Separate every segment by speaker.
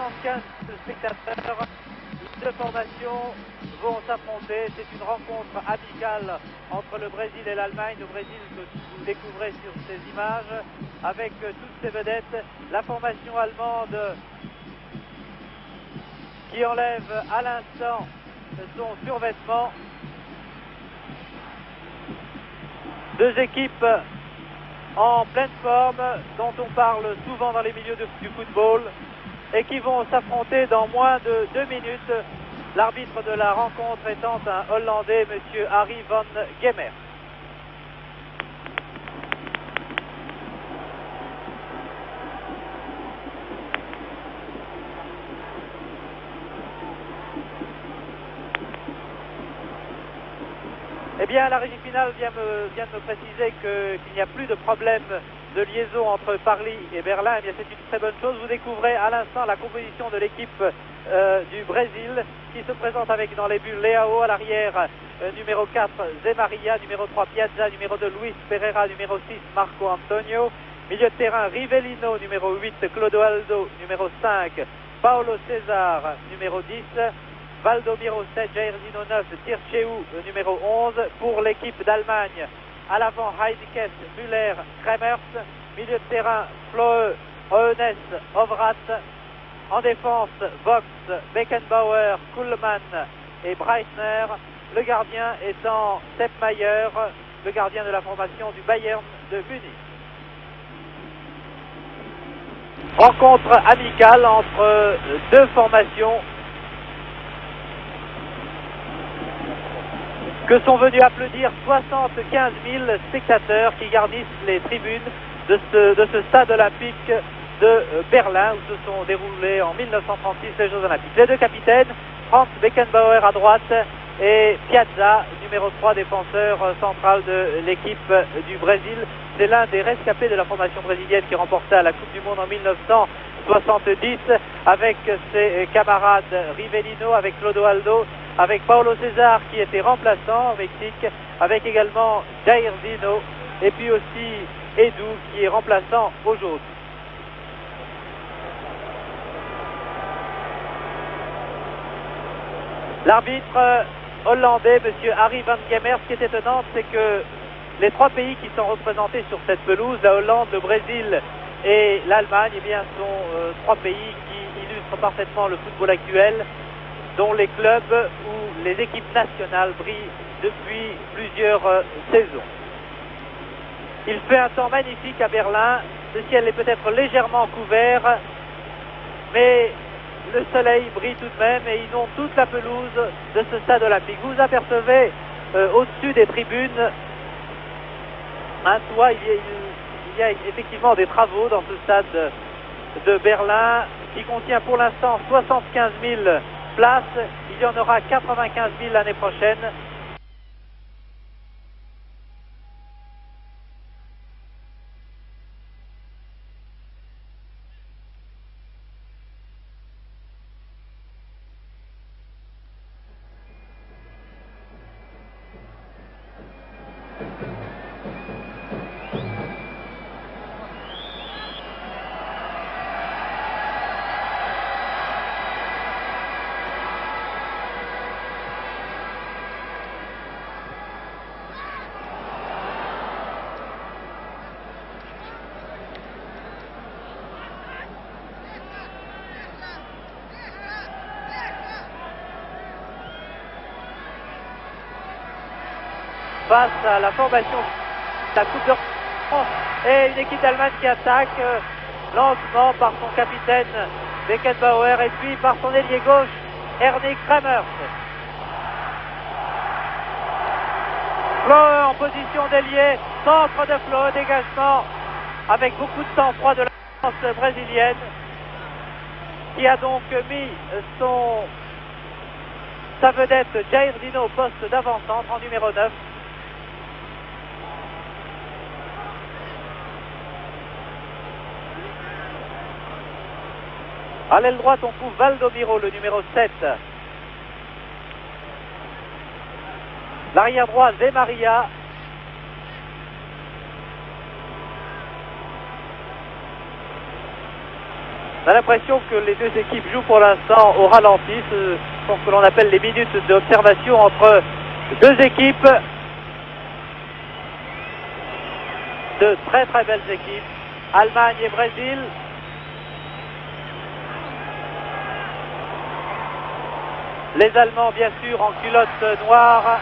Speaker 1: 75 spectateurs. Les deux formations vont s'affronter. C'est une rencontre amicale entre le Brésil et l'Allemagne. Le Brésil que vous découvrez sur ces images avec toutes ces vedettes. La formation allemande qui enlève à l'instant son survêtement. Deux équipes en pleine forme dont on parle souvent dans les milieux du football et qui vont s'affronter dans moins de 2 minutes. L'arbitre de la rencontre étant un Hollandais, monsieur Harry van Gemert. Eh bien, la régie finale vient de me préciser qu'il n'y a plus de problème de liaison entre Paris et Berlin. Eh bien, c'est une très bonne chose. Vous découvrez à l'instant la composition de l'équipe du Brésil qui se présente avec dans les buts Leao à l'arrière, numéro 4 Zé Maria, numéro 3 Piazza, numéro 2 Luis Pereira, numéro 6 Marco Antonio, milieu de terrain Rivellino, numéro 8 Clodoaldo, numéro 5 Paulo César, numéro 10 Valdomiro 7, Jairzinho 9, Tircheu numéro 11 pour l'équipe d'Allemagne. À l'avant Heidekes, Müller, Kremers, milieu de terrain Floe, Hoeneß, Ovrat. En défense, Vox, Beckenbauer, Kuhlmann et Breitner. Le gardien étant Sepp Maier, le gardien de la formation du Bayern de Munich. Rencontre amicale entre deux formations que sont venus applaudir 75 000 spectateurs qui garnissent les tribunes de ce stade olympique de Berlin où se sont déroulés en 1936 les Jeux Olympiques. Les deux capitaines, Franz Beckenbauer à droite et Piazza, numéro 3, défenseur central de l'équipe du Brésil. C'est l'un des rescapés de la formation brésilienne qui remporta la Coupe du Monde en 1970 avec ses camarades Rivellino, avec Clodoaldo, avec Paulo César qui était remplaçant au Mexique, avec également Jairzinho et puis aussi Edu qui est remplaçant aujourd'hui. L'arbitre hollandais, monsieur Harry van Gemert, ce qui est étonnant, c'est que les trois pays qui sont représentés sur cette pelouse, la Hollande, le Brésil et l'Allemagne, eh bien, sont trois pays qui illustrent parfaitement le football actuel, dont les clubs ou les équipes nationales brillent depuis plusieurs saisons. Il fait un temps magnifique à Berlin, le ciel est peut-être légèrement couvert, mais le soleil brille tout de même et inonde toute la pelouse de ce stade olympique. Vous apercevez au-dessus des tribunes un toit, il y a effectivement des travaux dans ce stade de Berlin qui contient pour l'instant 75 000 places. Il y en aura 95 000 l'année prochaine. Face à la formation de la Coupe de France et une équipe d'Allemagne qui attaque lentement par son capitaine Beckenbauer et puis par son ailier gauche Ernie Kremers. Floe en position d'ailier, centre de Floe, dégagement avec beaucoup de sang-froid de la défense brésilienne qui a donc mis sa vedette Jairzinho au poste d'avant-centre en numéro 9. À l'aile droite, on trouve Valdomiro, le numéro 7. L'arrière droit, Zé Maria. On a l'impression que les deux équipes jouent pour l'instant au ralenti. Ce sont ce que l'on appelle les minutes d'observation entre deux équipes. De très très belles équipes, Allemagne et Brésil. Les Allemands bien sûr en culotte noire,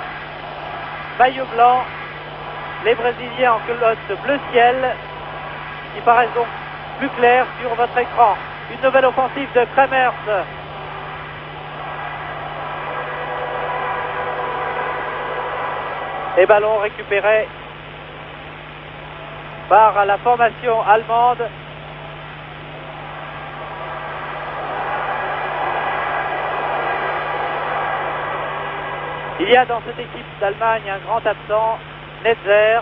Speaker 1: maillot blanc. Les Brésiliens en culotte bleu ciel, qui paraissent donc plus clairs sur votre écran. Une nouvelle offensive de Kremers. Et ballon récupéré par la formation allemande. Il y a dans cette équipe d'Allemagne un grand absent, Netzer,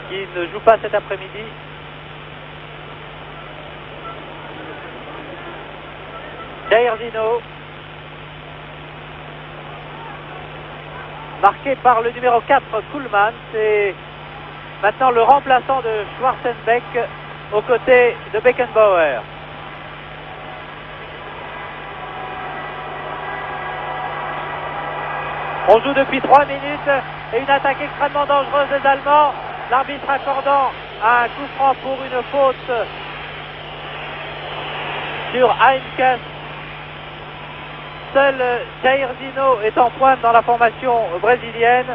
Speaker 1: qui ne joue pas cet après-midi. Jairzinho, marqué par le numéro 4, Kuhlmann. C'est maintenant le remplaçant de Schwarzenbeck aux côtés de Beckenbauer. On joue depuis 3 minutes et une attaque extrêmement dangereuse des Allemands. L'arbitre accordant un coup franc pour une faute sur Heinkes. Seul Jairzinho est en pointe dans la formation brésilienne.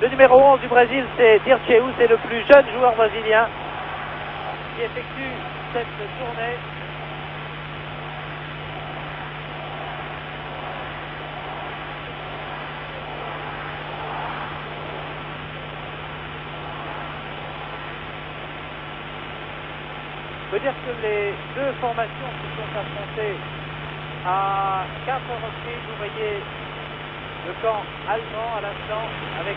Speaker 1: Le numéro 11 du Brésil, c'est Dirceu, c'est le plus jeune joueur brésilien qui effectue cette tournée. Il faut dire que les deux formations se sont affrontées à 4 reprises. Vous voyez le camp allemand à l'instant avec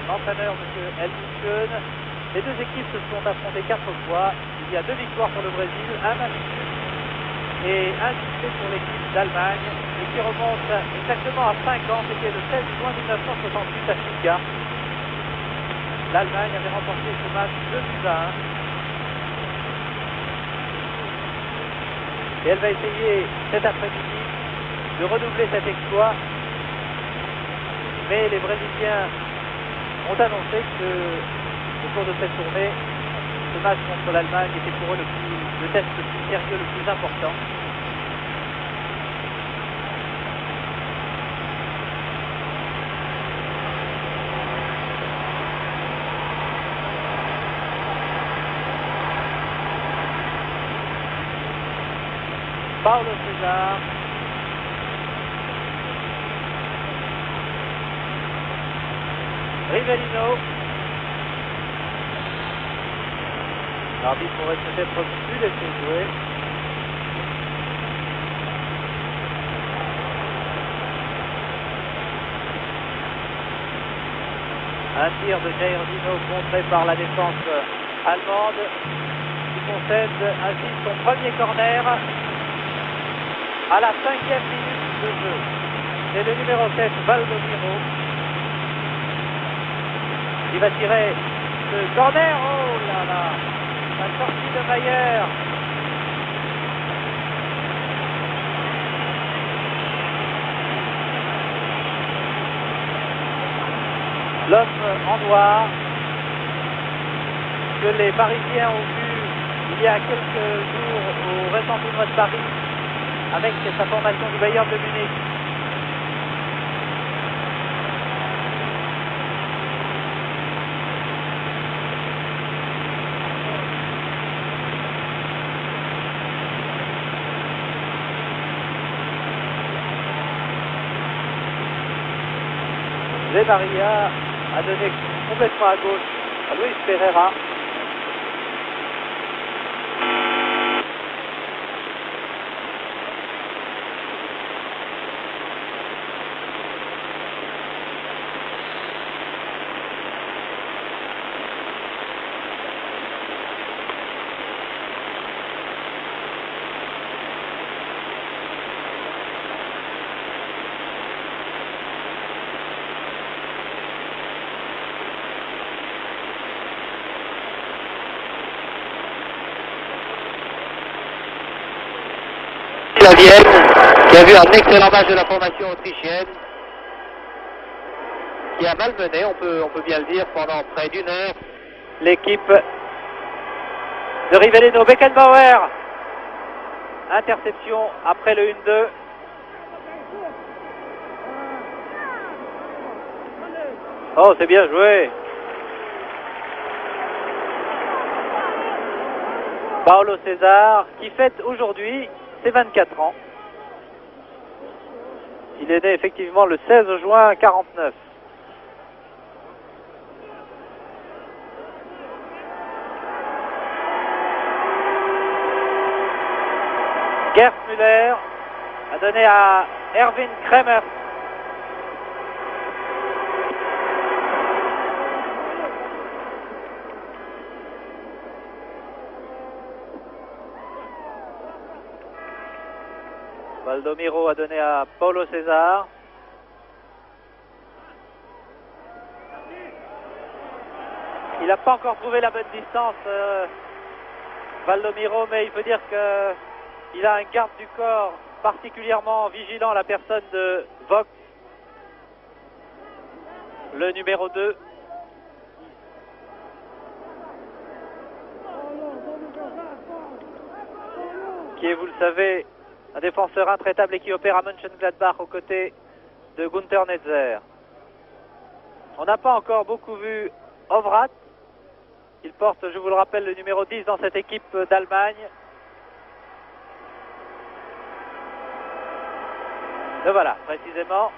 Speaker 1: l'entraîneur M. Helmut Schön. Les deux équipes se sont affrontées 4 fois. Il y a 2 victoires pour le Brésil, un match et un succès pour l'équipe d'Allemagne, et qui remonte exactement à 5 ans. C'était le 16 juin 1968 à Stuttgart. L'Allemagne avait remporté ce match 2-1. Et elle va essayer cet après-midi de redoubler cet exploit. Mais les Brésiliens ont annoncé que au cours de cette tournée, ce match contre l'Allemagne était pour eux le test le plus sérieux, le plus important. Paulo César. Rivellino. L'arbitre pourrait peut-être plus laisser jouer. Un tir de Jairzinho contré par la défense allemande, qui concède ainsi son premier corner à la 5e minute de jeu. C'est le numéro 7, Valdomiro, qui va tirer ce corner. Oh là là, la sortie de Mayer. L'homme en noir que les Parisiens ont vu il y a quelques jours au récent tournoi de Paris avec sa formation du Bayern de Munich. Zé Maria a donné complètement à gauche à Luis Pereira. à Vienne, qui a vu un excellent match de la formation autrichienne, qui a malmené, on peut bien le dire, pendant près d'une heure, l'équipe de Rivellino. Beckenbauer, interception après le 1-2. Oh, c'est bien joué. Paulo César, qui fête aujourd'hui ses 24 ans. Il est né effectivement le 16 juin 49. Gerd Müller a donné à Erwin Kremer. Valdomiro a donné à Paulo César. Il n'a pas encore trouvé la bonne distance, Valdomiro, mais il faut dire qu'il a un garde du corps particulièrement vigilant, la personne de Vogt, le numéro 2. Qui est, vous le savez, un défenseur intraitable et qui opère à Mönchengladbach aux côtés de Günther Netzer. On n'a pas encore beaucoup vu Ovrath. Il porte, je vous le rappelle, le numéro 10 dans cette équipe d'Allemagne. Le voilà, précisément.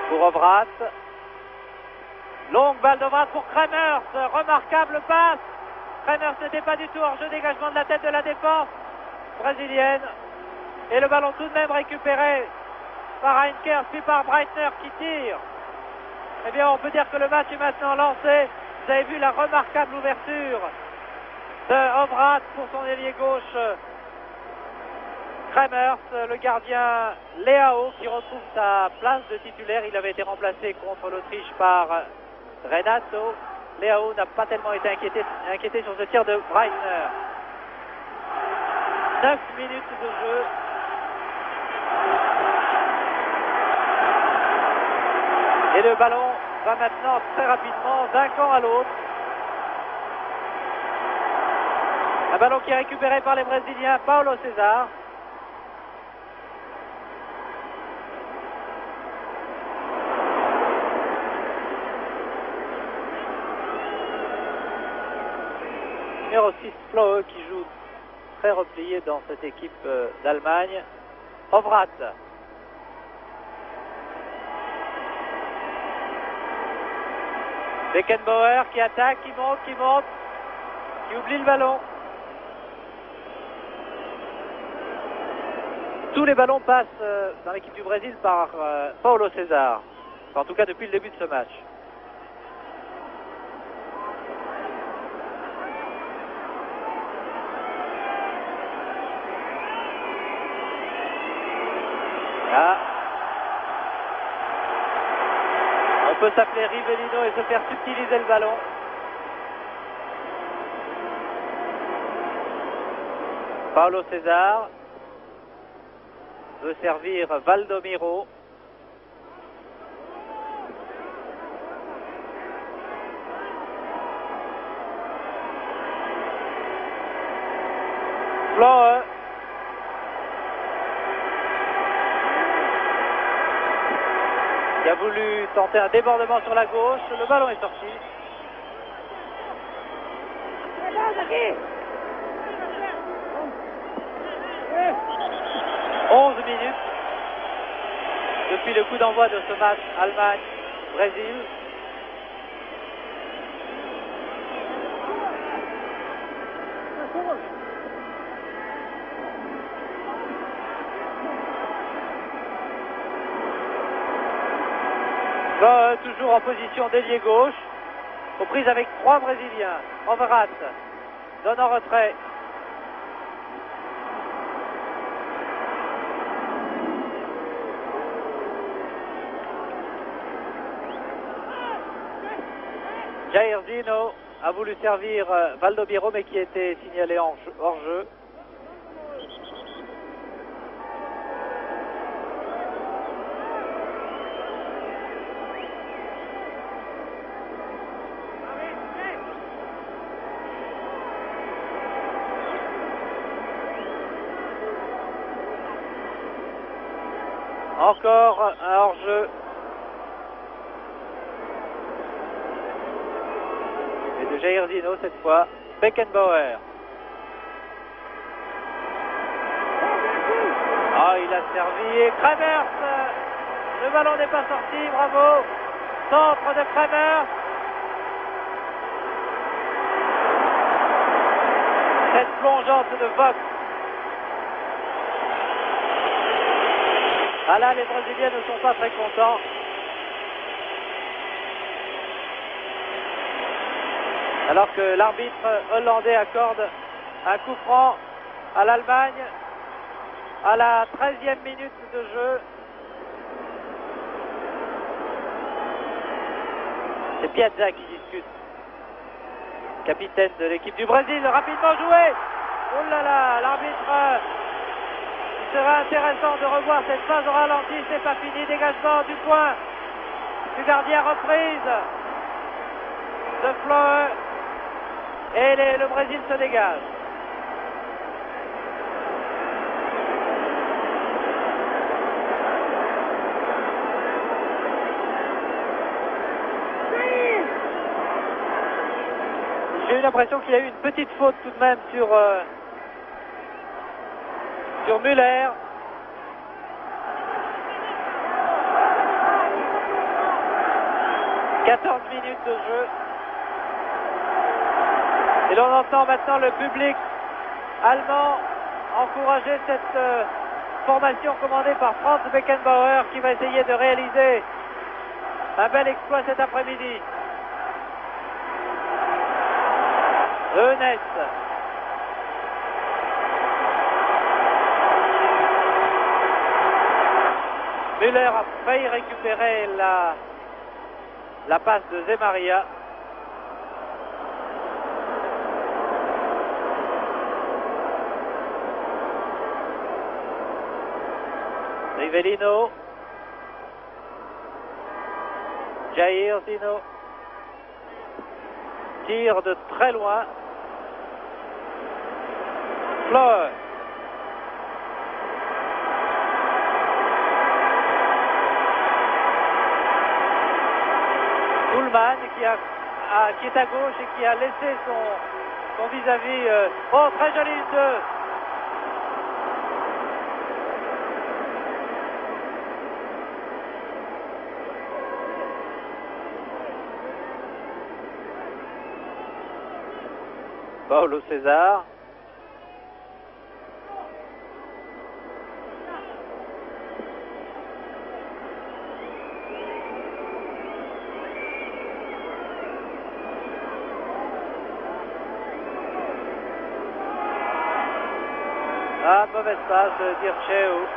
Speaker 1: Pour Ovrath. Longue balle d'Ovrath pour Kremers. Remarquable passe. Kremers n'était pas du tout hors jeu, dégagement de la tête de la défense brésilienne. Et le ballon tout de même récupéré par Heinkers, puis par Breitner qui tire. Eh bien, on peut dire que le match est maintenant lancé. Vous avez vu la remarquable ouverture de Ovrath pour son ailier gauche. Kremers, le gardien Leao, qui retrouve sa place de titulaire. Il avait été remplacé contre l'Autriche par Renato. Leao n'a pas tellement été inquiété sur ce tir de Breitner. 9 minutes de jeu. Et le ballon va maintenant très rapidement d'un camp à l'autre. Un ballon qui est récupéré par les Brésiliens, Paulo César. Numéro 6, Flohe, qui joue très replié dans cette équipe d'Allemagne. Ovrath. Beckenbauer qui attaque, qui monte, qui oublie le ballon. Tous les ballons passent dans l'équipe du Brésil par Paulo César. En tout cas depuis le début de ce match. Là. On peut s'appeler Rivellino et se faire subtiliser le ballon. Paulo César veut servir Valdomiro. Flohe. Qui a voulu tenter un débordement sur la gauche. Le ballon est sorti. 11 minutes depuis le coup d'envoi de ce match Allemagne-Brésil. Toujours en position d'ailier gauche, aux prises avec 3 Brésiliens. Ovrath donne en retrait. Jairzinho a voulu servir Valdomiro, mais qui était signalé hors jeu. Encore un hors-jeu. Et de Jair Zino cette fois. Beckenbauer. Ah, il a servi. Et Kramers. Le ballon n'est pas sorti. Bravo. Centre de Kramers. Cette plongeante de Vogt. Ah là, les Brésiliens ne sont pas très contents. Alors que l'arbitre hollandais accorde un coup franc à l'Allemagne à la 13e minute de jeu. C'est Piazza qui discute. Capitaine de l'équipe du Brésil, rapidement joué. Oh là là, l'arbitre... Il sera intéressant de revoir cette phase au ralenti, c'est pas fini, dégagement du point du gardien, reprise de Fleur et le Brésil se dégage. J'ai eu l'impression qu'il y a eu une petite faute tout de même sur Müller. « 14 minutes de jeu. Et l'on entend maintenant le public allemand encourager cette formation commandée par Franz Beckenbauer qui va essayer de réaliser un bel exploit cet après-midi. Eunès. Müller a failli récupérer la passe de Zemaria. Rivellino. Jair Zino. Tire de très loin. Fleur. Kuhlmann qui est à gauche et qui a laissé son vis-à-vis. Oh, très joli 2. Paulo César. Ah, mauvaise passe de Dirceu.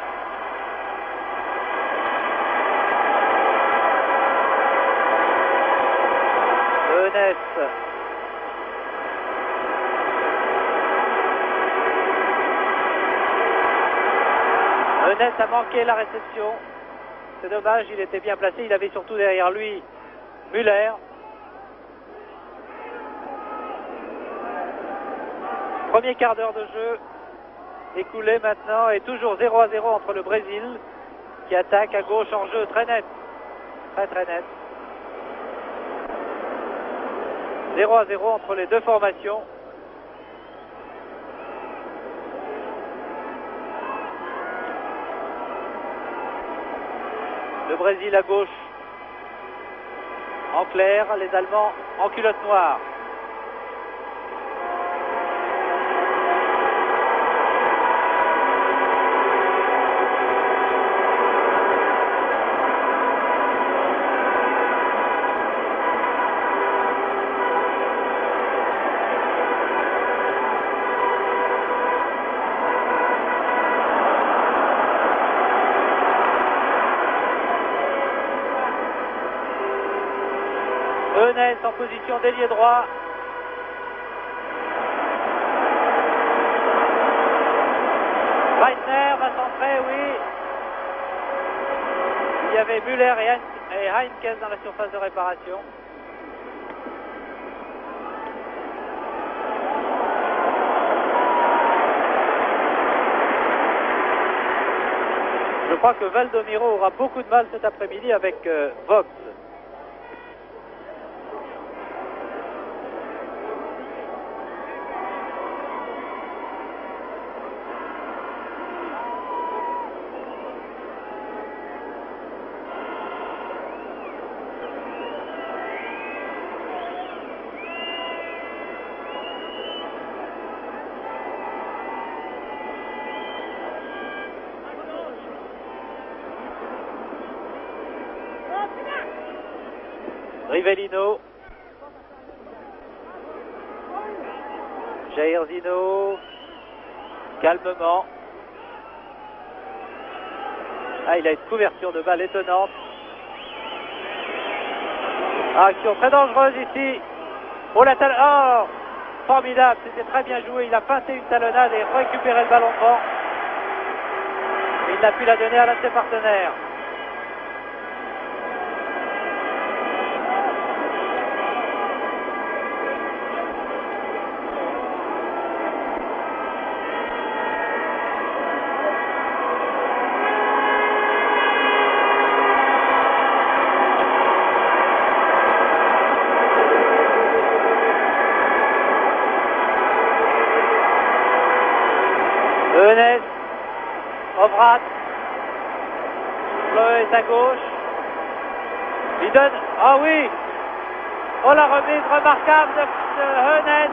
Speaker 1: Eunès. Eunès a manqué la réception. C'est dommage, il était bien placé. Il avait surtout derrière lui Müller. Premier quart d'heure de jeu écoulé maintenant et toujours 0-0 entre le Brésil qui attaque à gauche en jeu très net. Très net. 0-0 entre les deux formations. Le Brésil à gauche en clair, les Allemands en culotte noire. Eunès en position d'ailier droit. Breitner va centrer, oui. Il y avait Müller et Heinkes dans la surface de réparation. Je crois que Valdomiro aura beaucoup de mal cet après-midi avec Vogt. Rivellino, Jair Zino, calmement. Ah, il a une couverture de balle étonnante. Action très dangereuse ici. Oh, oh, formidable, c'était très bien joué. Il a feinté une talonnade et récupéré le ballon devant. Il n'a pu la donner à l'un de ses partenaires. Enes, Ovrat, Fleu est à gauche. Il donne, ah oui, oh la remise remarquable de Enes.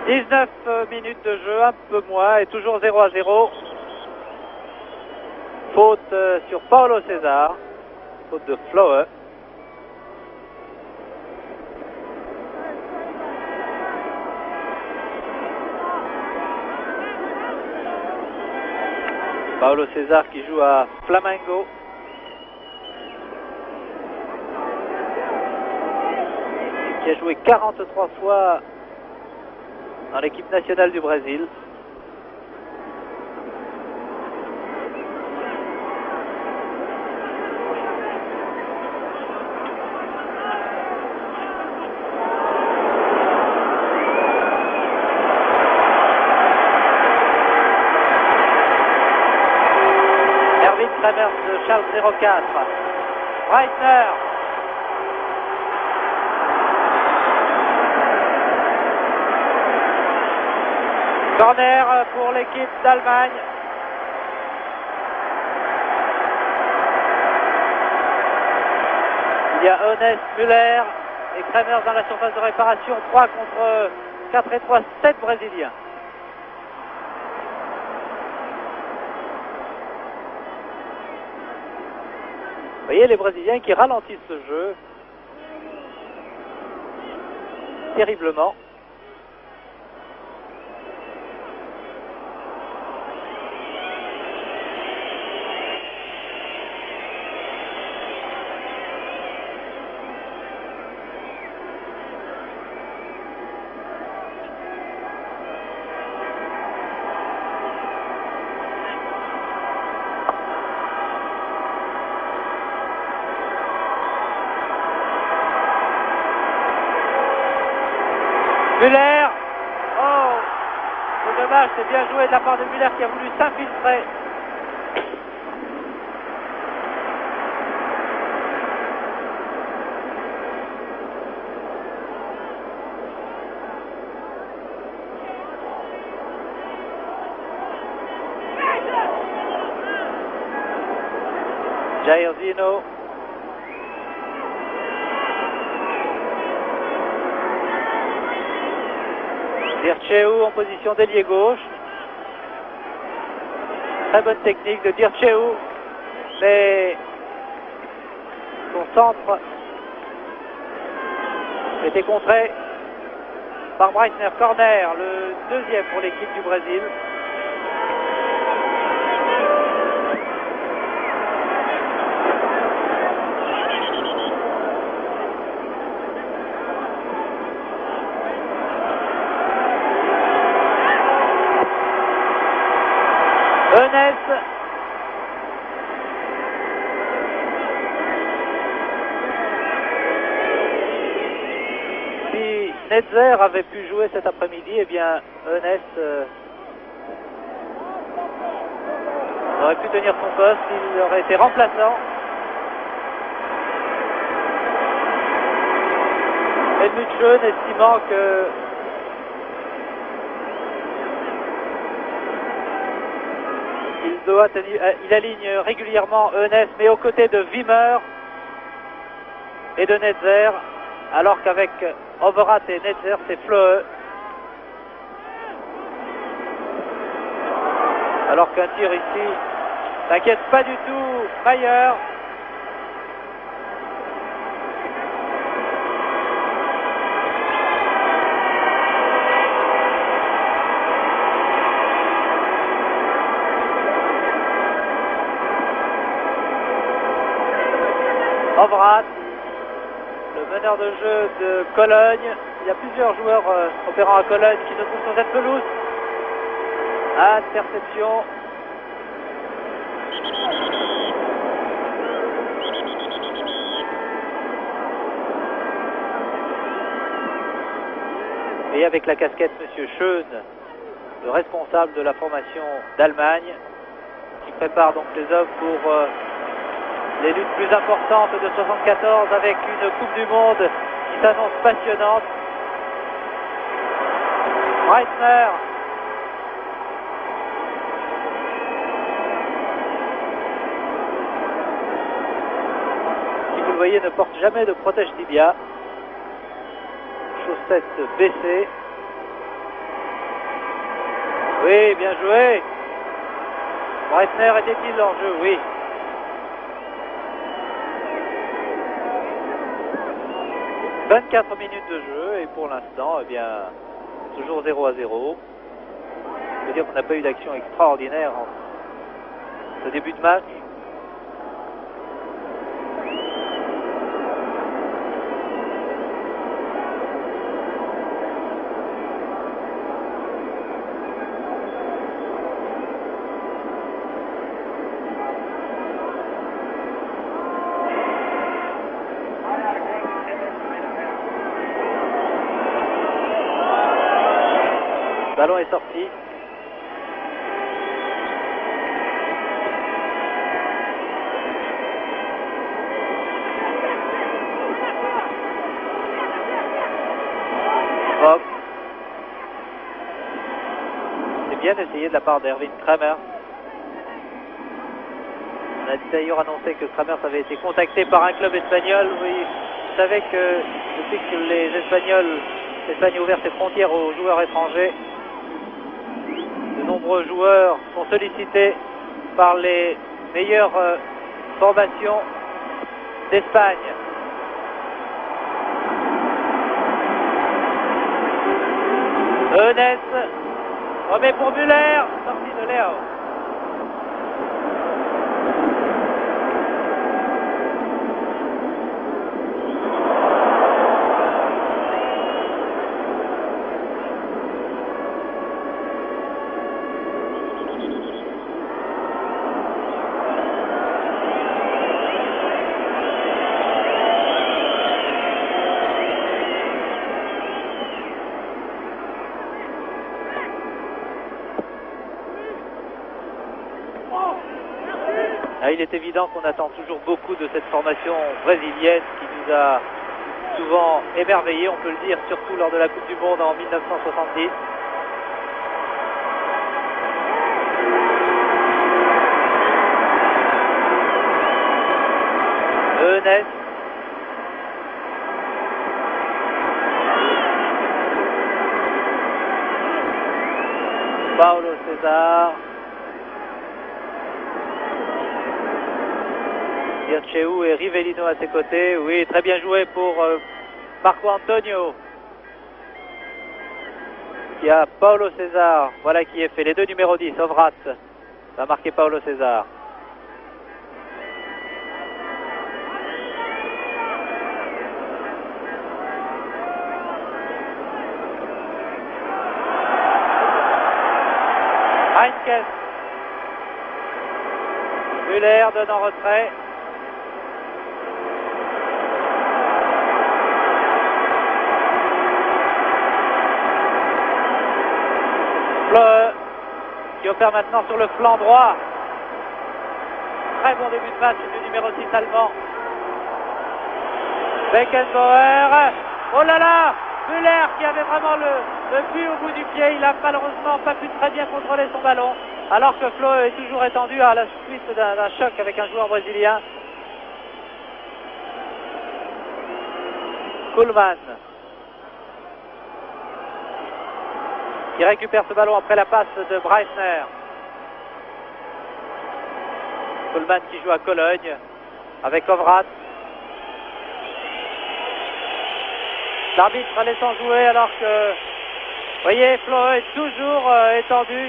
Speaker 1: « 19 minutes de jeu, un peu moins, et toujours 0-0. Faute sur Paulo César, faute de Fleu. Paulo César qui joue à Flamengo. Qui a joué 43 fois dans l'équipe nationale du Brésil. De Charles 04. Breitner. Corner pour l'équipe d'Allemagne. Il y a Enes, Müller et Kramer dans la surface de réparation. 3 contre 4 et 3, 7 Brésiliens. Vous voyez les Brésiliens qui ralentissent ce jeu terriblement. Müller, oh, c'est dommage, c'est bien joué de la part de Müller qui a voulu s'infiltrer. Jair Zino. Dirceu en position d'ailier gauche. Très bonne technique de Dirceu, mais son centre était contré par Breitner. Corner, le deuxième pour l'équipe du Brésil. Netzer avait pu jouer cet après-midi, eh bien Eunès aurait pu tenir son poste, il aurait été remplaçant. Helmut Schön estimant que il aligne régulièrement Eunès, mais aux côtés de Wimmer et de Netzer, alors qu'avec Overath et Netzer, c'est Flöhe. Alors qu'un tir ici n'inquiète pas du tout Mayer. Overath, le meneur de jeu de Cologne. Il y a plusieurs joueurs opérant à Cologne qui se trouvent sur cette pelouse. Interception. Et avec la casquette Monsieur Schön, le responsable de la formation d'Allemagne, qui prépare donc les hommes pour les luttes plus importantes de 74 avec une Coupe du Monde qui s'annonce passionnante. Breitner. Qui, vous le voyez, ne porte jamais de protège-tibia. Chaussettes baissées. Oui, bien joué. Breitner était-il en jeu? Oui. « 24 minutes de jeu et pour l'instant, eh bien, toujours 0-0. Ça veut dire qu'on n'a pas eu d'action extraordinaire en ce début de match. Le ballon est sorti. Hop. C'est bien essayé de la part d'Erwin Kramer. On a d'ailleurs annoncé que Kramer avait été contacté par un club espagnol. Oui, vous savez que depuis que l'Espagne a ouvert ses frontières aux joueurs étrangers, de nombreux joueurs sont sollicités par les meilleures formations d'Espagne. Eunès remet pour Müller, sortie de Léo. Il est évident qu'on attend toujours beaucoup de cette formation brésilienne qui nous a souvent émerveillés, on peut le dire, surtout lors de la Coupe du Monde en 1970. Eunès. Paulo César. Vircheu et Rivellino à ses côtés. Oui, très bien joué pour Marco Antonio. Il y a Paulo César. Voilà qui est fait. Les deux numéros 10. Overath va marquer Paulo César. Heinkes. Müller donne en retrait. opère maintenant sur le flanc droit. Très bon début de match du numéro 6 allemand. Beckenbauer. Oh là là, Müller qui avait vraiment le but au bout du pied. Il n'a malheureusement pas pu très bien contrôler son ballon. Alors que Flo est toujours étendu à la suite d'un choc avec un joueur brésilien. Kuhlmann qui récupère ce ballon après la passe de Breitner. Kuhlmann qui joue à Cologne avec Ovrat. L'arbitre laissant jouer alors que, vous voyez, Flo est toujours étendu.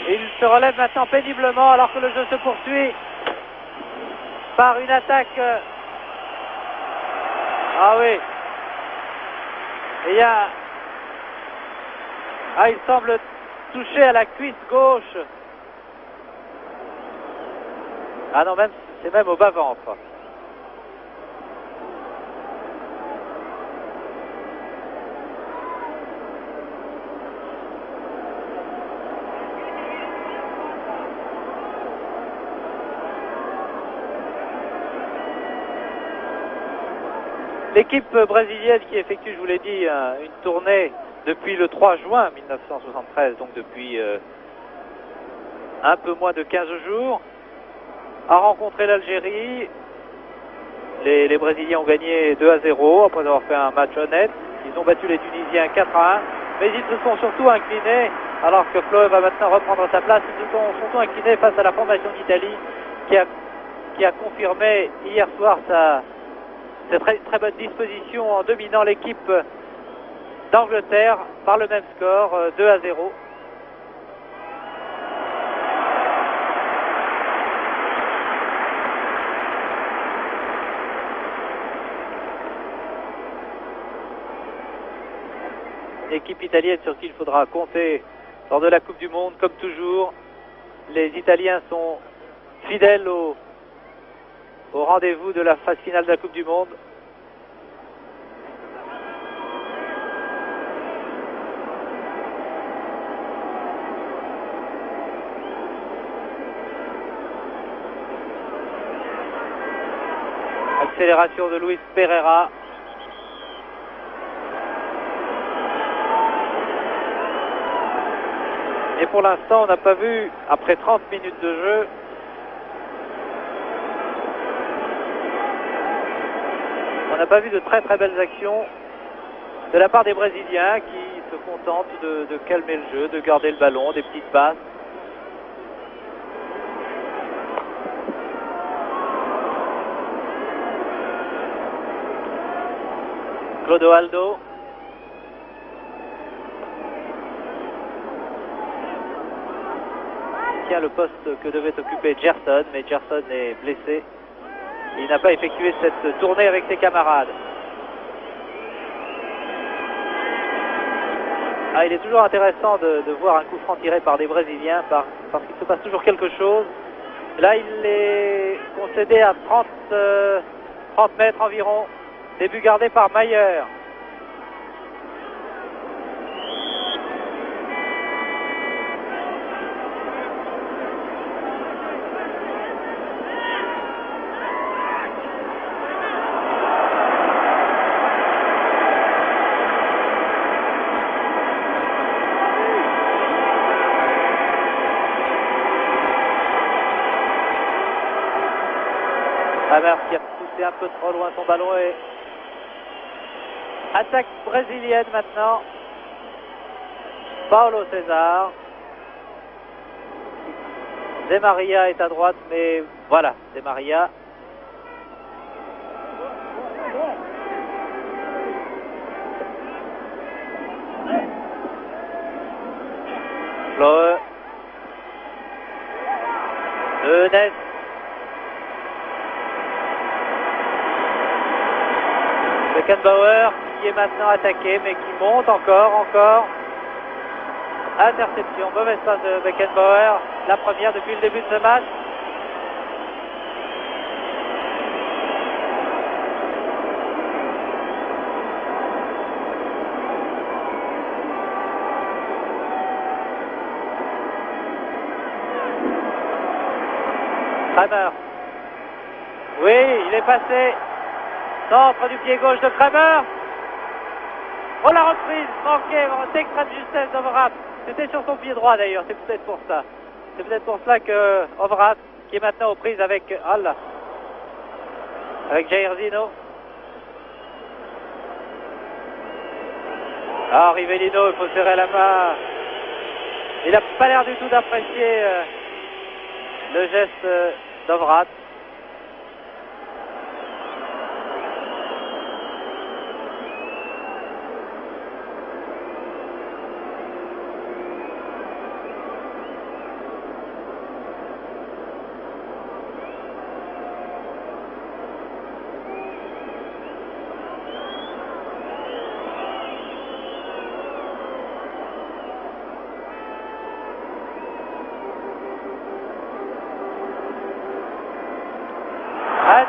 Speaker 1: Il se relève maintenant péniblement alors que le jeu se poursuit par une attaque. Ah oui. Et il y a... Ah, il semble toucher à la cuisse gauche. Ah non, c'est même au bas-ventre. L'équipe brésilienne qui effectue, je vous l'ai dit, une tournée depuis le 3 juin 1973, donc depuis un peu moins de 15 jours, a rencontré l'Algérie. Les Brésiliens ont gagné 2-0 après avoir fait un match honnête. Ils ont battu les Tunisiens 4-1, mais ils se sont surtout inclinés, alors que Flo va maintenant reprendre sa place. Ils se sont surtout inclinés face à la formation d'Italie qui a confirmé hier soir sa très bonne disposition en dominant l'équipe d'Angleterre par le même score, 2-0. L'équipe italienne sur qui il faudra compter lors de la Coupe du Monde, comme toujours. Les Italiens sont fidèles au rendez-vous de la phase finale de la Coupe du Monde. Accélération de Luis Pereira. Et pour l'instant, on n'a pas vu, après 30 minutes de jeu, on n'a pas vu de très belles actions de la part des Brésiliens qui se contentent de calmer le jeu, de garder le ballon, des petites passes. Clodoaldo. Tient le poste que devait occuper Gerson, mais Gerson est blessé. Il n'a pas effectué cette tournée avec ses camarades. Ah, il est toujours intéressant de voir un coup franc tiré par des Brésiliens parce qu'il se passe toujours quelque chose. Là, il est concédé à 30 mètres environ. Début gardé par Mayer. Hamers qui a poussé un peu trop loin son ballon et attaque brésilienne maintenant. Paulo César. De Maria est à droite, mais voilà, De Maria. Flo. Enes. Beckenbauer qui est maintenant attaqué mais qui monte encore. Interception, mauvaise passe de Beckenbauer, la première depuis le début de ce match. Kramer. Oui, il est passé. Centre du pied gauche de Kramer. Oh, la reprise manquée, d'extrême justesse d'Overath. C'était sur son pied droit d'ailleurs, c'est peut-être pour ça. C'est peut-être pour cela que Overath, qui est maintenant aux prises avec Hall, avec Jair Zino. Ah, Rivellino, il faut serrer la main. Il n'a pas l'air du tout d'apprécier le geste d'Overath.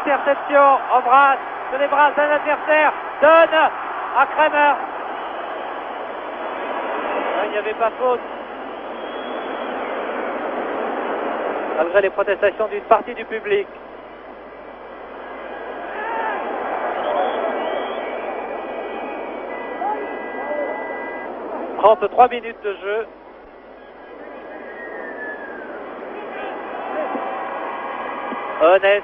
Speaker 1: Interception, Overath se débarrasse d'un adversaire, donne à Kramer. Il n'y avait pas faute. Malgré les protestations d'une partie du public. « 33 minutes de jeu. Honest.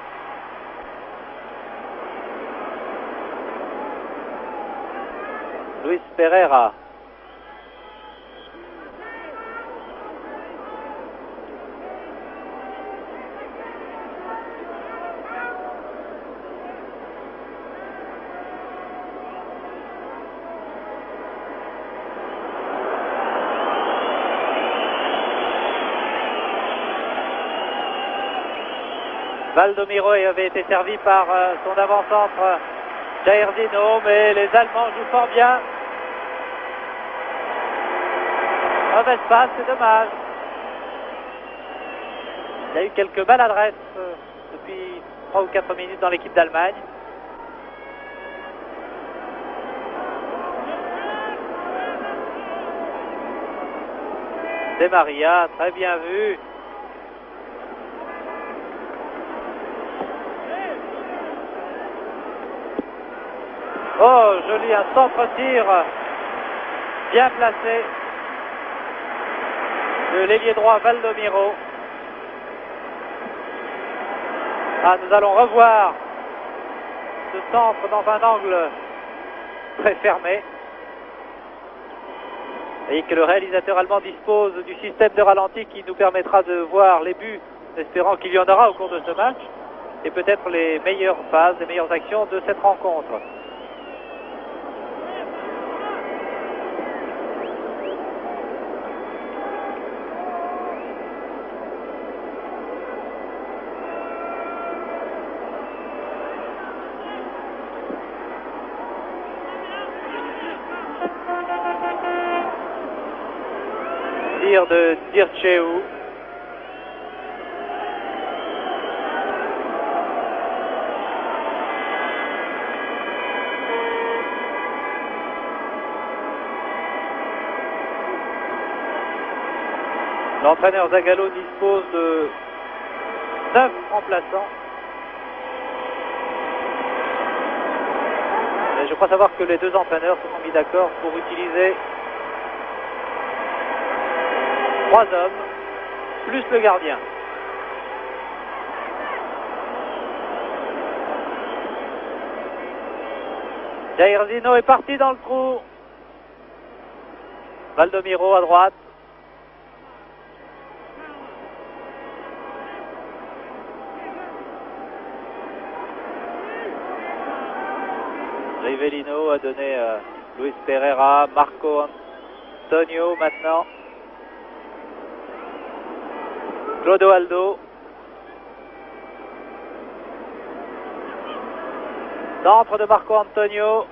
Speaker 1: Luis Pereira. Valdomiro avait été servi par son avant-centre Jair Zino, mais les Allemands jouent fort bien. Mauvaise passe, c'est dommage. Il y a eu quelques maladresses depuis 3 ou 4 minutes dans l'équipe d'Allemagne. De Maria, très bien vu. Oh, joli, un centre-tir bien placé de l'ailier droit Valdomiro. Ah, nous allons revoir ce centre dans un angle très fermé. Vous voyez que le réalisateur allemand dispose du système de ralenti qui nous permettra de voir les buts, espérant qu'il y en aura au cours de ce match, et peut-être les meilleures phases, les meilleures actions de cette rencontre. Tir de Dirceu. L'entraîneur Zagallo dispose de 9 remplaçants. Et je crois savoir que les deux entraîneurs se sont mis d'accord pour utiliser 3 hommes, plus le gardien. Jair Zino est parti dans le trou. Valdomiro à droite. Rivellino a donné Luis Pereira, Marco Antonio maintenant. Clodoaldo. Centre de Marco Antonio.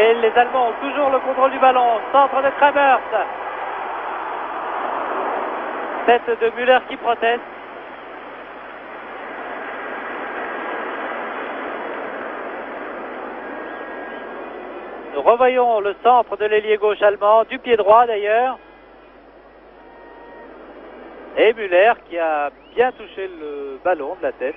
Speaker 1: Et les Allemands ont toujours le contrôle du ballon. Centre de Kramers. Tête de Müller qui proteste. Nous revoyons le centre de l'ailier gauche allemand, du pied droit d'ailleurs. Et Müller qui a bien touché le ballon de la tête.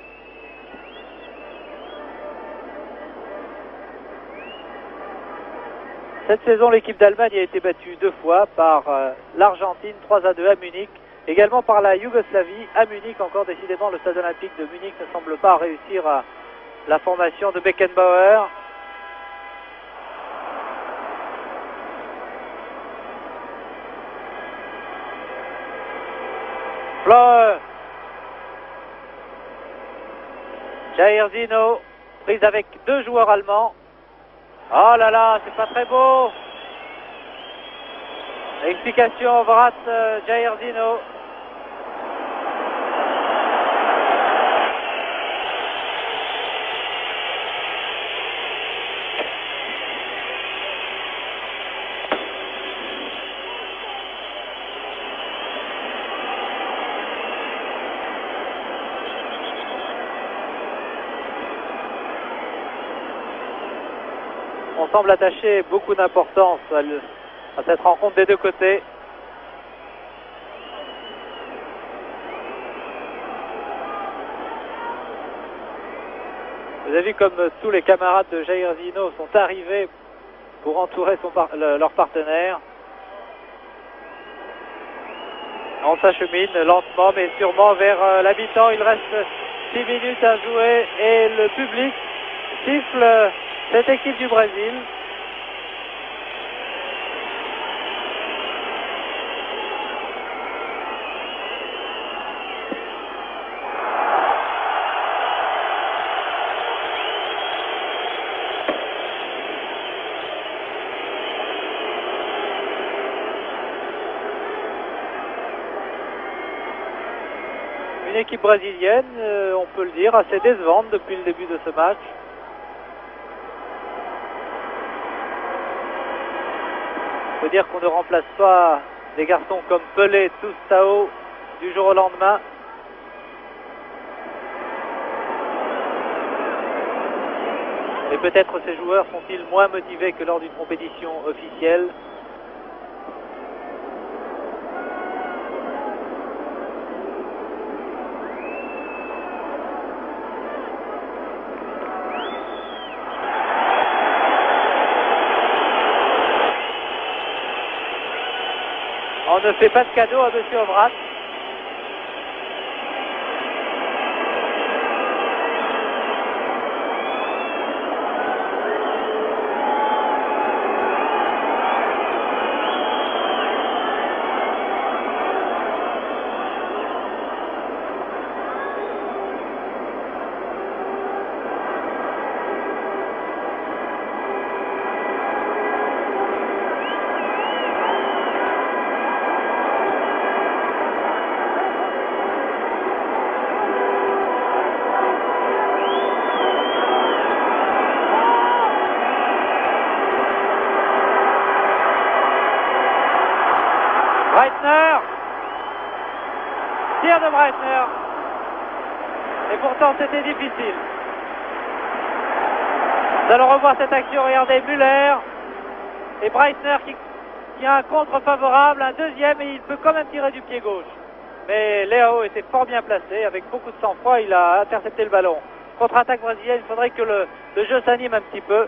Speaker 1: Cette saison, l'équipe d'Allemagne a été battue 2 fois par l'Argentine, 3-2 à Munich. Également par la Yougoslavie à Munich. Encore décidément, le stade olympique de Munich ne semble pas réussir à la formation de Beckenbauer. Fleur. Jair Zino, prise avec 2 joueurs allemands. Oh là là, c'est pas très beau. Explication, Vrat, Jair Zino. On semble attacher beaucoup d'importance à cette rencontre des deux côtés. Vous avez vu comme tous les camarades de Jair Zino sont arrivés pour entourer leur partenaire. On s'achemine lentement mais sûrement vers la mi-temps. Il reste 6 minutes à jouer et le public siffle cette équipe du Brésil. Une équipe brésilienne, on peut le dire, assez décevante depuis le début de ce match. Il faut dire qu'on ne remplace pas des garçons comme Pelé, Tostão du jour au lendemain. Et peut-être ces joueurs sont-ils moins motivés que lors d'une compétition officielle. On ne fait pas de cadeau à M. Ovrat. Breitner, tir de Breitner, et pourtant c'était difficile. Nous allons revoir cette action, regardez Müller et Breitner qui a un contre favorable, un deuxième et il peut quand même tirer du pied gauche. Mais Leao était fort bien placé, avec beaucoup de sang-froid, il a intercepté le ballon. Contre-attaque brésilienne, il faudrait que le jeu s'anime un petit peu.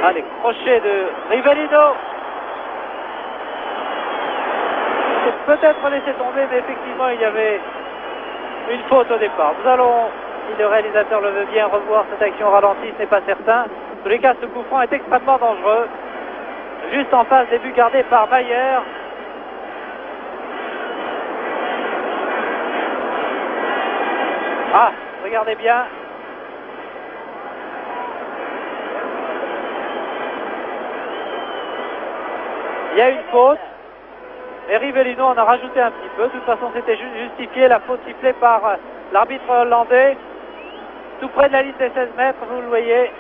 Speaker 1: Allez, crochet de Rivelino. C'est peut-être laissé tomber, mais effectivement, il y avait une faute au départ. Nous allons, si le réalisateur le veut bien, revoir cette action au ralenti, ce n'est pas certain. En tous les cas, ce coup franc est extrêmement dangereux. Juste en face des buts gardés par Maier. Ah, regardez bien. Il y a une faute et Rivellino en a rajouté un petit peu. De toute façon, c'était justifié. La faute sifflée par l'arbitre hollandais. Tout près de la ligne des 16 mètres, vous le voyez.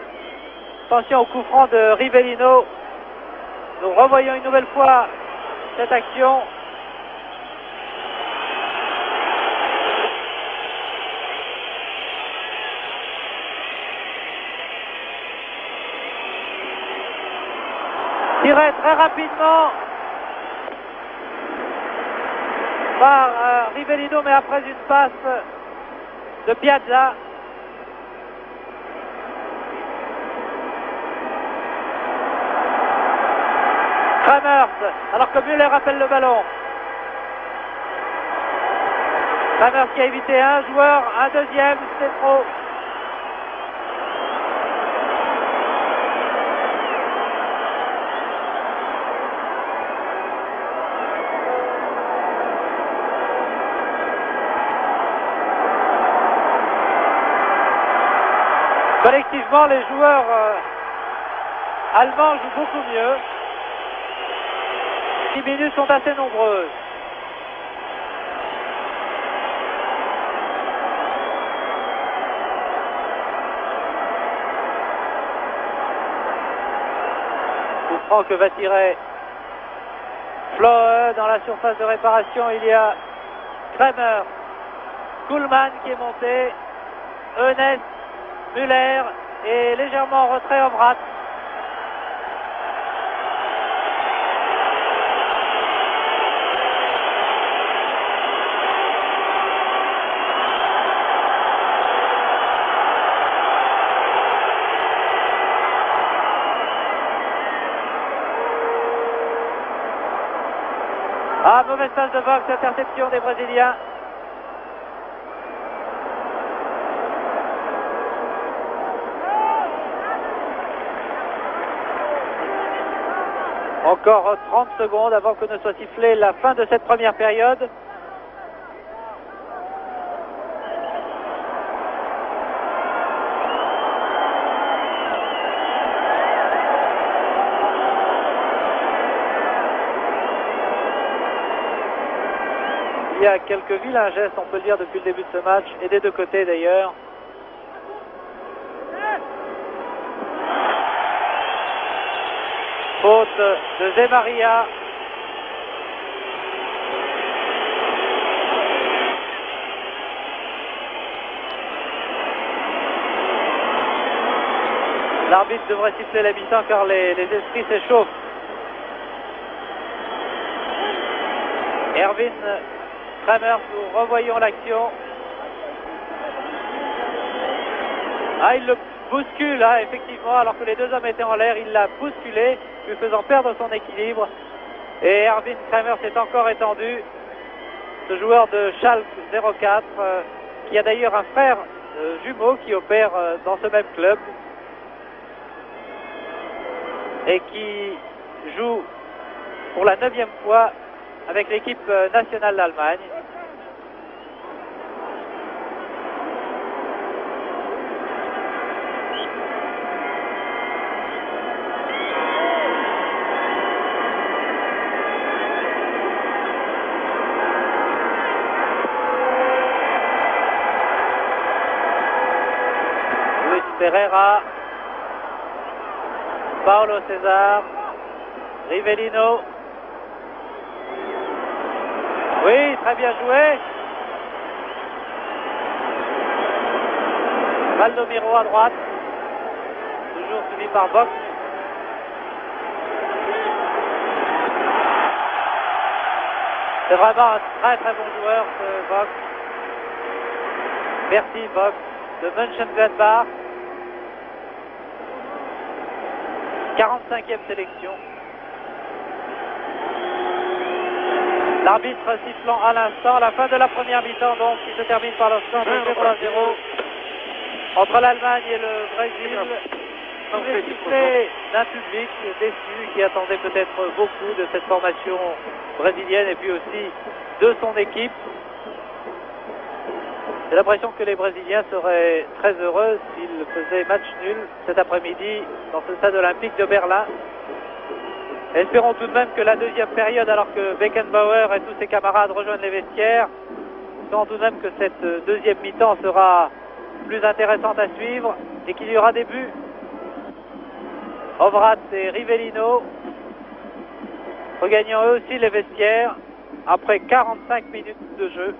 Speaker 1: Attention au coup franc de Rivellino. Nous revoyons une nouvelle fois cette action. Tiré très rapidement par Rivellino, mais après une passe de Piazza. Kramers, alors que Müller appelle le ballon. Kramers qui a évité un joueur, un deuxième, c'est trop. Collectivement, les joueurs allemands jouent beaucoup mieux. Les minutes sont assez nombreuses. Coup franc que va tirer Flohe dans la surface de réparation. Il y a Kramer, Kuhlmann qui est monté, Eunès, Müller et légèrement en retrait Omrat. Ah, mauvaise passe de Vox, interception des Brésiliens. Encore 30 secondes avant que ne soit sifflée la fin de cette première période. Il y a quelques vilains gestes, on peut le dire, depuis le début de ce match, et des deux côtés d'ailleurs. Faute de Zé Maria. L'arbitre devrait siffler la mi-temps car les esprits s'échauffent. Erwin Kramer, nous revoyons l'action. Ah, il le bouscule, hein, effectivement, alors que les deux hommes étaient en l'air, il l'a bousculé, lui faisant perdre son équilibre. Et Erwin Kramer s'est encore étendu, ce joueur de Schalke 04, qui a d'ailleurs un frère jumeau qui opère dans ce même club et qui joue pour la 9e fois avec l'équipe nationale d'Allemagne. Luis Pereira, Paulo César, Rivellino. Oui, très bien joué. Valdomiro à droite. Toujours suivi par Vox. C'est vraiment un très bon joueur, ce Vox. Merci Vox de Mönchengladbach. 45e sélection. L'arbitre sifflant à l'instant, la fin de la première mi-temps donc, qui se termine par le score de 0-0 entre l'Allemagne et le Brésil. Il est sifflé d'un public déçu qui attendait peut-être beaucoup de cette formation brésilienne et puis aussi de son équipe. J'ai l'impression que les Brésiliens seraient très heureux s'ils faisaient match nul cet après-midi dans ce stade olympique de Berlin. Espérons tout de même que la deuxième période, alors que Beckenbauer et tous ses camarades rejoignent les vestiaires, espérons tout de même que cette deuxième mi-temps sera plus intéressante à suivre et qu'il y aura des buts. Ovrat et Rivellino regagnant eux aussi les vestiaires après 45 minutes de jeu.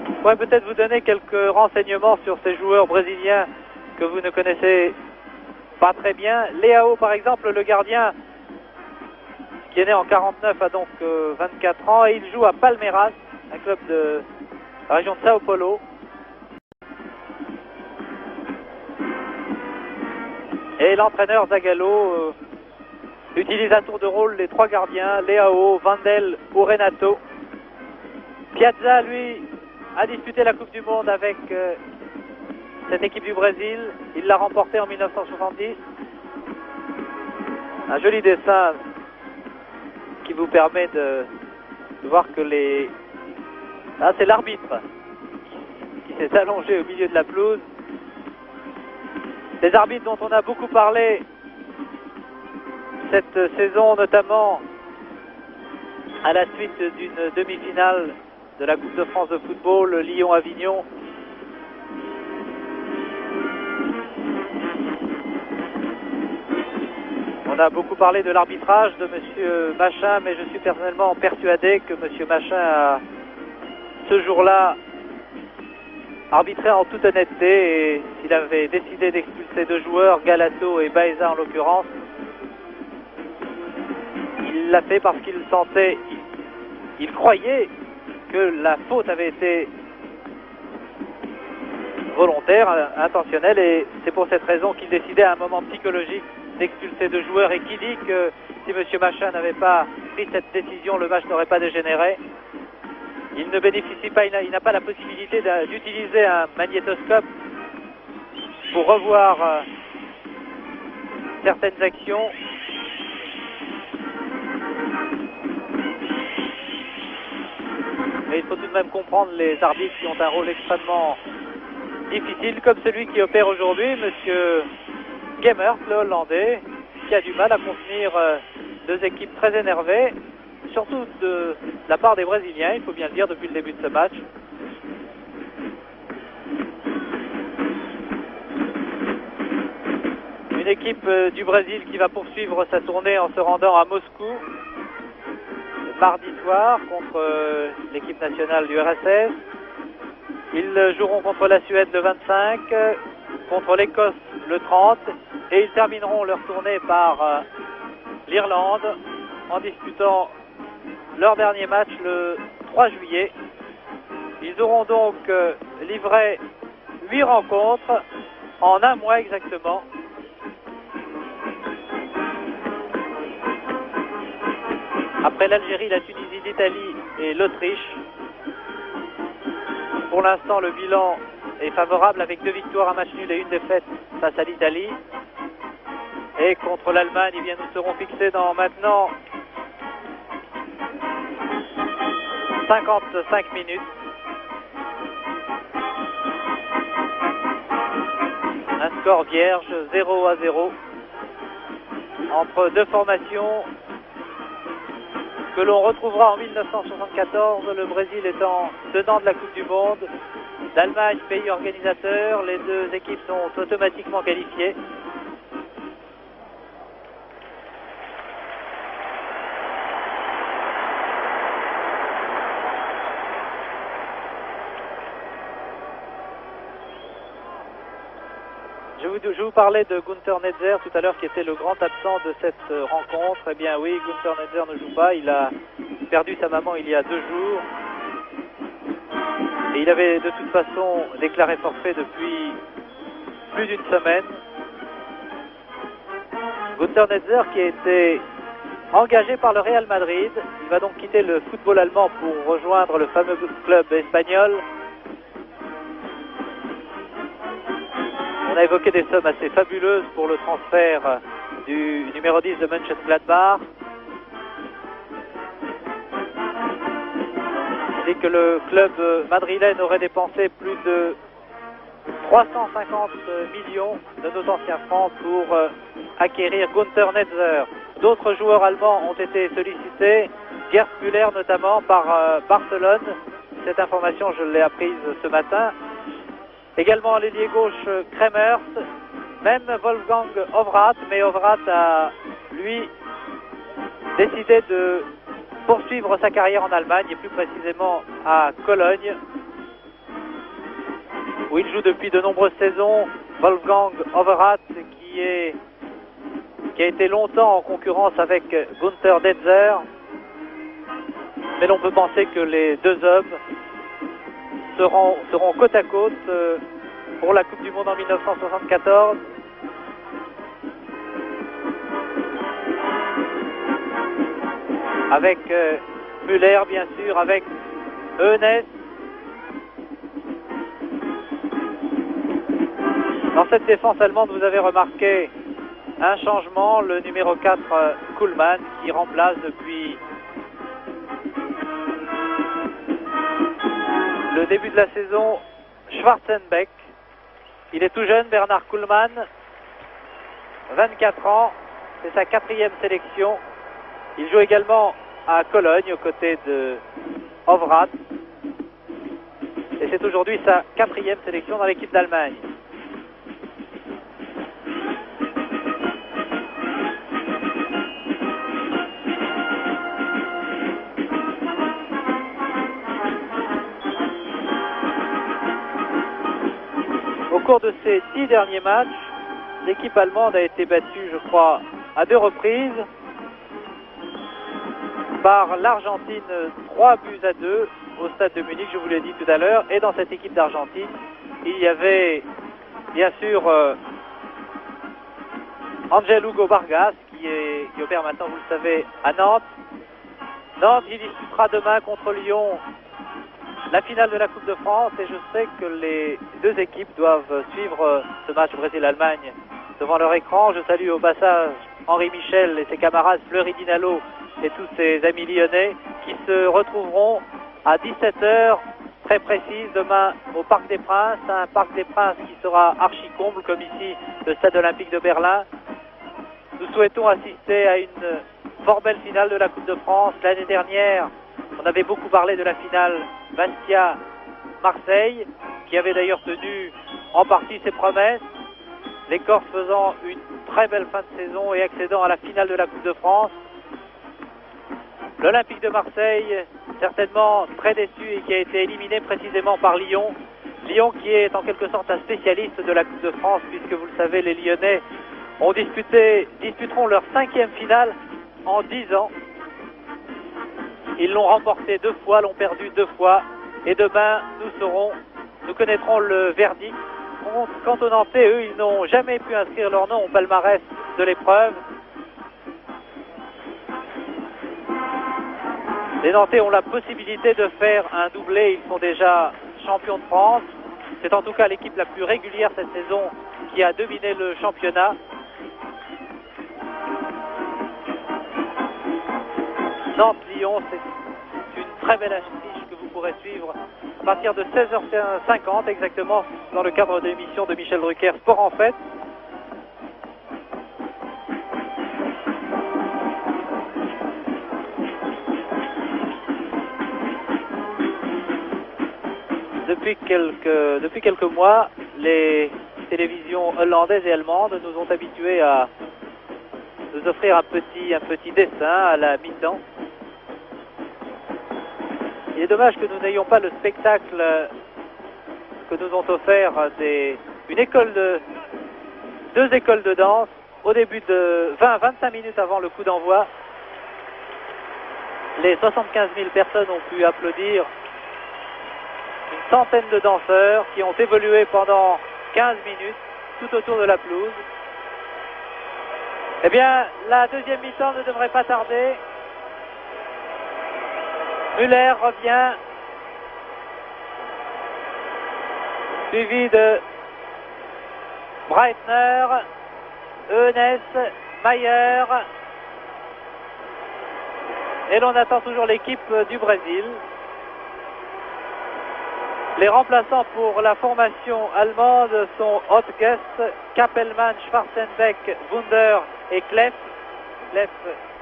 Speaker 1: Je pourrais peut-être vous donner quelques renseignements sur ces joueurs brésiliens que vous ne connaissez pas très bien. Leao, par exemple, le gardien, qui est né en 49, a donc 24 ans et il joue à Palmeiras, un club de la région de Sao Paulo. Et l'entraîneur Zagallo utilise à tour de rôle les trois gardiens, Leao, Vandel ou Renato. Piazza, lui, a disputé la Coupe du Monde avec cette équipe du Brésil. Il l'a remportée en 1970. Un joli dessin qui vous permet de voir que les... Ah, c'est l'arbitre qui s'est allongé au milieu de la pelouse. Des arbitres dont on a beaucoup parlé cette saison, notamment à la suite d'une demi-finale de la Coupe de France de football, Lyon-Avignon. On a beaucoup parlé de l'arbitrage de M. Machin, mais je suis personnellement persuadé que M. Machin a, ce jour-là, arbitré en toute honnêteté, et s'il avait décidé d'expulser deux joueurs, Galato et Baeza en l'occurrence, il l'a fait parce qu'il sentait, il croyait que la faute avait été volontaire, intentionnelle, et c'est pour cette raison qu'il décidait à un moment psychologique d'expulser deux joueurs, et qui dit que si M. Machin n'avait pas pris cette décision, le match n'aurait pas dégénéré. Il ne bénéficie pas, il n'a pas la possibilité d'utiliser un magnétoscope pour revoir certaines actions. Mais il faut tout de même comprendre les arbitres qui ont un rôle extrêmement difficile, comme celui qui opère aujourd'hui, M. Gemert, le Hollandais, qui a du mal à contenir deux équipes très énervées, surtout de la part des Brésiliens, il faut bien le dire, depuis le début de ce match. Une équipe du Brésil qui va poursuivre sa tournée en se rendant à Moscou mardi soir contre l'équipe nationale du RSS. Ils joueront contre la Suède le 25, contre l'Écosse le 30, et ils termineront leur tournée par l'Irlande en disputant leur dernier match le 3 juillet. Ils auront donc livré 8 rencontres en un mois exactement. Après l'Algérie, la Tunisie, l'Italie et l'Autriche. Pour l'instant, le bilan est favorable avec 2 victoires, un match nul et une défaite face à l'Italie. Et contre l'Allemagne, eh bien, nous serons fixés dans maintenant 55 minutes. Un score vierge, 0-0 entre deux formations que l'on retrouvera en 1974, le Brésil étant tenant de la Coupe du Monde, l'Allemagne pays organisateur. Les deux équipes sont automatiquement qualifiées. Je vous parlais de Günther Netzer tout à l'heure, qui était le grand absent de cette rencontre. Eh bien oui, Günther Netzer ne joue pas. Il a perdu sa maman il y a 2 jours. Et il avait de toute façon déclaré forfait depuis plus d'une semaine. Günther Netzer qui a été engagé par le Real Madrid. Il va donc quitter le football allemand pour rejoindre le fameux club espagnol. On a évoqué des sommes assez fabuleuses pour le transfert du numéro 10 de Mönchengladbach. dit que le club madrilène aurait dépensé plus de 350 millions de nos anciens francs pour acquérir Günther Netzer. D'autres joueurs allemands ont été sollicités, Gerd Müller notamment par Barcelone. Cette information, je l'ai apprise ce matin. Également l'ailier gauche Kremers, même Wolfgang Ovrath, mais Ovrath a, lui, décidé de poursuivre sa carrière en Allemagne, et plus précisément à Cologne, où il joue depuis de nombreuses saisons. Wolfgang Overath qui a été longtemps en concurrence avec Günther Netzer, mais l'on peut penser que les deux hommes seront côte à côte pour la Coupe du Monde en 1974. Avec Müller bien sûr, avec Hoeneß. Dans cette défense allemande, vous avez remarqué un changement, le numéro 4 Kuhlmann qui remplace depuis le début de la saison Schwarzenbeck. Il est tout jeune, Bernard Kuhlmann, 24 ans, c'est sa 4e sélection. Il joue également à Cologne aux côtés de Ovrath. Et c'est aujourd'hui sa 4e sélection dans l'équipe d'Allemagne. Au cours de ces 10 derniers matchs, l'équipe allemande a été battue, je crois, à 2 reprises par l'Argentine, 3-2 au stade de Munich, je vous l'ai dit tout à l'heure. Et dans cette équipe d'Argentine, il y avait bien sûr Angel Hugo Vargas qui opère maintenant, vous le savez, à Nantes. Nantes, il disputera demain contre Lyon la finale de la Coupe de France, et je sais que les deux équipes doivent suivre ce match Brésil-Allemagne devant leur écran. Je salue au passage Henri Michel et ses camarades Fleury Dinalo et tous ses amis lyonnais qui se retrouveront à 17h très précise demain au Parc des Princes, un Parc des Princes qui sera archi comble comme ici le Stade Olympique de Berlin. Nous souhaitons assister à une fort belle finale de la Coupe de France. L'année dernière, on avait beaucoup parlé de la finale Bastia-Marseille, qui avait d'ailleurs tenu en partie ses promesses. Les Corses faisant une très belle fin de saison et accédant à la finale de la Coupe de France. L'Olympique de Marseille, certainement très déçu et qui a été éliminé précisément par Lyon. Lyon qui est en quelque sorte un spécialiste de la Coupe de France, puisque vous le savez, les Lyonnais disputeront leur 5e finale en 10 ans. Ils l'ont remporté 2 fois, l'ont perdu 2 fois. Et demain, nous connaîtrons le verdict. Quant aux Nantais, eux, ils n'ont jamais pu inscrire leur nom au palmarès de l'épreuve. Les Nantais ont la possibilité de faire un doublé. Ils sont déjà champions de France. C'est en tout cas l'équipe la plus régulière cette saison qui a dominé le championnat. Nantes-Lyon, c'est une très belle affiche que vous pourrez suivre à partir de 16h50 exactement dans le cadre de l'émission de Michel Drucker, Sport en Fête. Depuis quelques mois, les télévisions hollandaises et allemandes nous ont habitués à nous offrir un petit dessin à la mi-temps. Il est dommage que nous n'ayons pas le spectacle que nous ont offert deux écoles de danse au début de 20-25 minutes avant le coup d'envoi. Les 75 000 personnes ont pu applaudir une centaine de danseurs qui ont évolué pendant 15 minutes tout autour de la pelouse. Eh bien, la deuxième mi-temps ne devrait pas tarder. Müller revient, suivi de Breitner, Hoeneß, Maier. Et l'on attend toujours l'équipe du Brésil. Les remplaçants pour la formation allemande sont Hotgest, Kappelmann, Schwarzenbeck, Wunder et Kleff. Kleff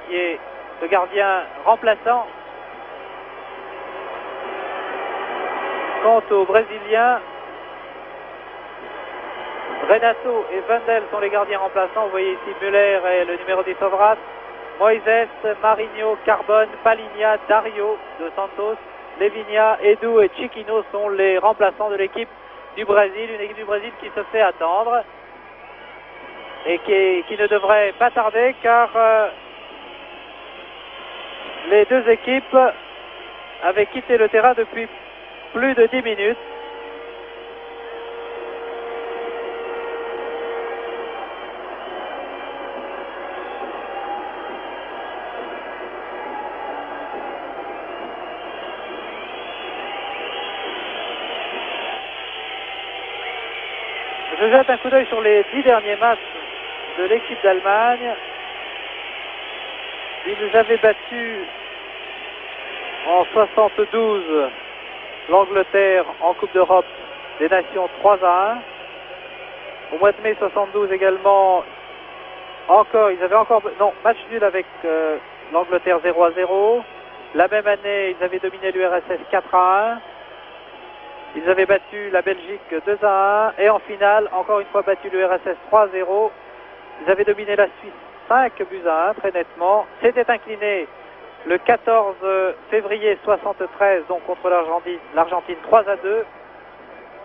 Speaker 1: qui est le gardien remplaçant. Quant aux Brésiliens, Renato et Wendel sont les gardiens remplaçants. Vous voyez ici Müller et le numéro 10 Ovrat. Moises, Marinho, Carbone, Paligna, Dario de Santos, Levinia, Edu et Chiquino sont les remplaçants de l'équipe du Brésil. Une équipe du Brésil qui se fait attendre et qui ne devrait pas tarder car les deux équipes avaient quitté le terrain depuis plus de 10 minutes. Je jette un coup d'œil sur les 10 derniers matchs de l'équipe d'Allemagne. Ils nous avaient battu en 72 l'Angleterre en Coupe d'Europe des Nations 3-1. Au mois de mai 72 également, match nul avec l'Angleterre 0-0. La même année, ils avaient dominé l'URSS 4-1. Ils avaient battu la Belgique 2-1 et en finale, encore une fois battu l'URSS 3-0. Ils avaient dominé la Suisse 5-1 très nettement. S'étaient inclinés le 14 février 73 donc contre l'Argentine 3-2.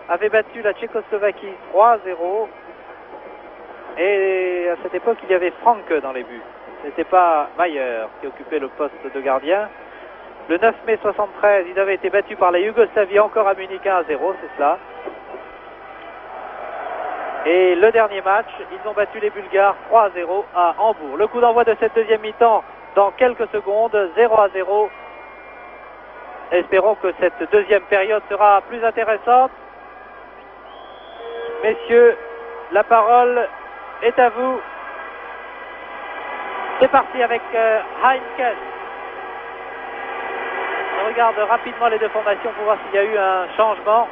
Speaker 1: Avaient battu la Tchécoslovaquie 3-0. Et à cette époque, il y avait Franke dans les buts. Ce n'était pas Mayer qui occupait le poste de gardien. Le 9 mai 73, ils avaient été battus par la Yougoslavie, encore à Munich 1-0, c'est cela. Et le dernier match, ils ont battu les Bulgares 3-0 à Hambourg. Le coup d'envoi de cette deuxième mi-temps dans quelques secondes, 0-0. Espérons que cette deuxième période sera plus intéressante. Messieurs, la parole est à vous. C'est parti avec Heinkes. On regarde rapidement les deux formations pour voir s'il y a eu un changement.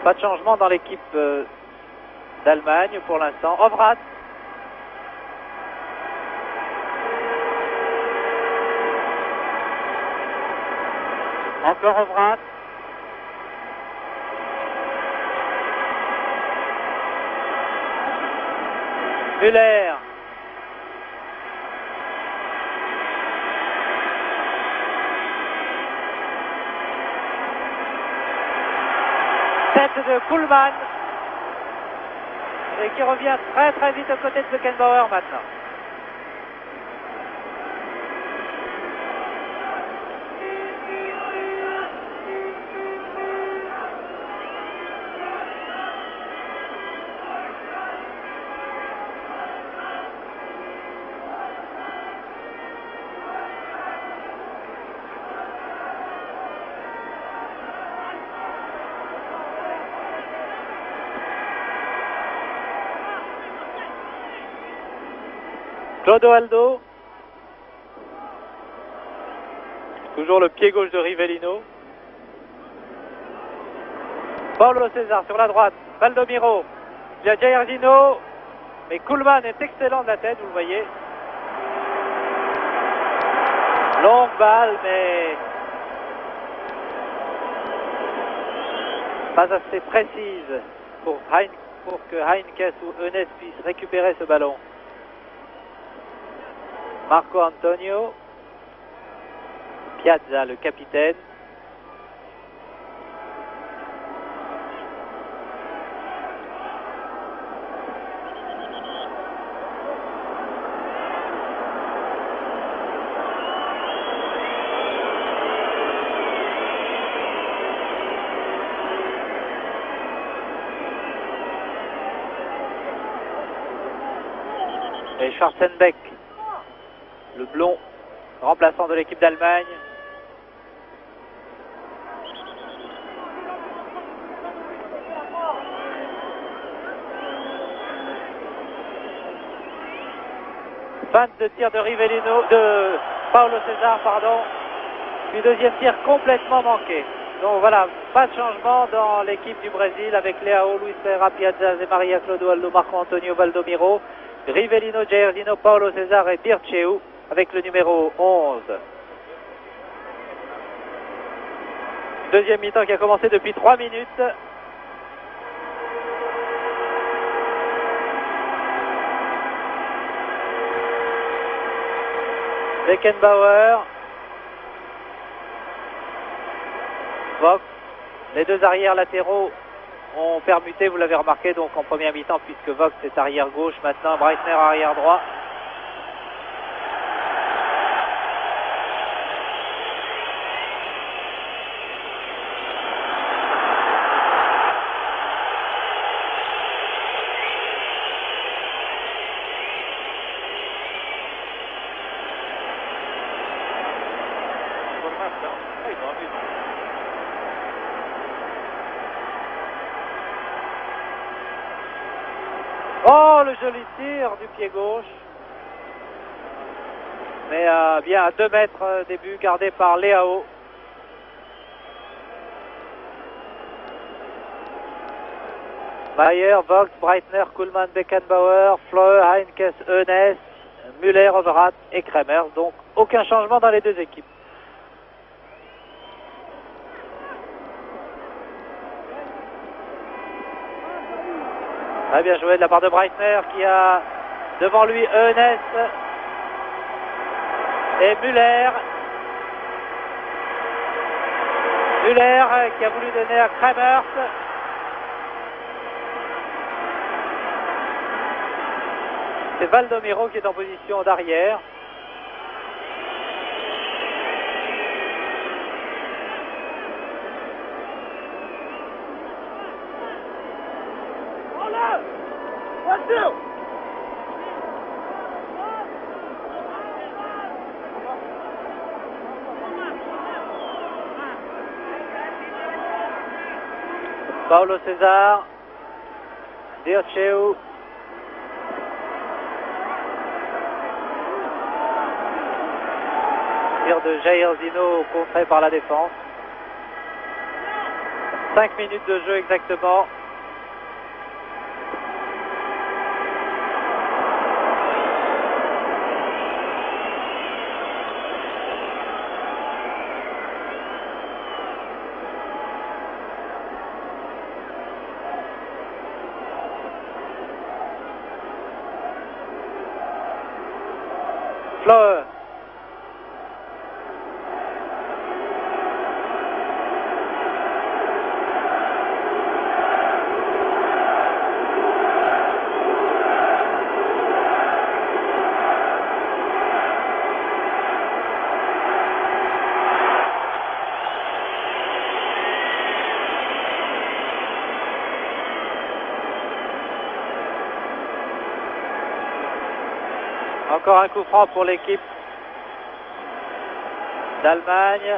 Speaker 1: Pas de changement dans l'équipe d'Allemagne pour l'instant. Ovrat. Encore Ovrat. Müller. Tête de Kuhlmann. Et qui revient très très vite aux côtés de Beckenbauer maintenant. Clodoaldo. Toujours le pied gauche de Rivellino. Paulo César sur la droite. Valdomiro. Il y a Giardino. Mais Kuhlmann est excellent de la tête, vous le voyez. Longue balle, mais pas assez précise pour que Heinkes ou Eunès puisse récupérer ce ballon. Marco Antonio, Piazza le capitaine. Et Schwarzenbeck, le blond, remplaçant de l'équipe d'Allemagne. Fin de tir de Rivellino, de Paulo César, pardon. Puis deuxième tir complètement manqué. Donc voilà, pas de changement dans l'équipe du Brésil avec Leao, Luis Ferreira, Piazza, Zé Maria, Clodoaldo, Marco Antonio Valdomiro, Rivellino, Jairzino, Paulo César et Dirceu avec le numéro 11. Deuxième mi-temps qui a commencé depuis 3 minutes. Beckenbauer, Vogt, les deux arrières latéraux ont permuté, vous l'avez remarqué, donc en première mi-temps, puisque Vogt est arrière gauche, maintenant Breitner arrière droit. Oh, le joli tir du pied gauche. Mais bien à 2 mètres des buts, gardé par Leao. Mayer, Vogt, Breitner, Kuhlmann, Beckenbauer, Fleur, Heinkes, Eunès, Müller, Overath et Kremers. Donc aucun changement dans les deux équipes. Très bien joué de la part de Breitner qui a devant lui Eunès et Müller. Müller qui a voulu donner à Kremers. C'est Valdomiro qui est en position d'arrière. Paulo César, Dirceu, tir de Jairzino contré par la défense. 5 minutes de jeu exactement. Fleur. Encore un coup franc pour l'équipe d'Allemagne.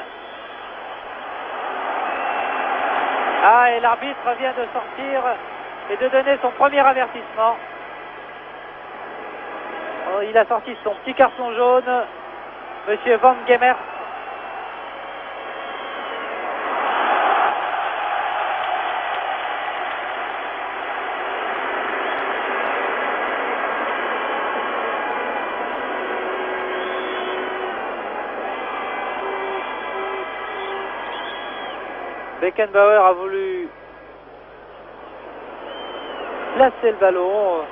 Speaker 1: Ah, et l'arbitre vient de sortir et de donner son premier avertissement. Oh, il a sorti son petit carton jaune, Monsieur Van Gemert. Beckenbauer a voulu placer le ballon.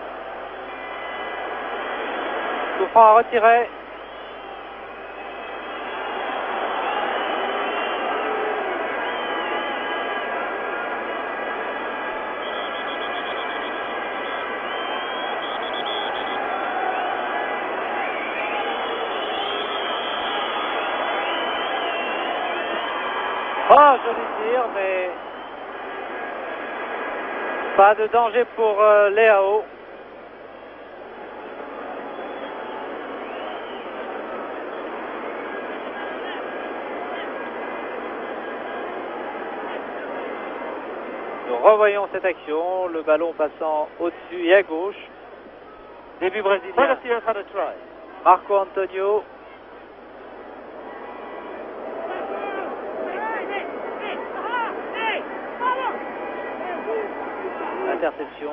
Speaker 1: Coup franc à retirer. Oh, joli tir, mais pas de danger pour Leao. Nous revoyons cette action, le ballon passant au-dessus et à gauche. Début brésilien. Marco Antonio. Interception.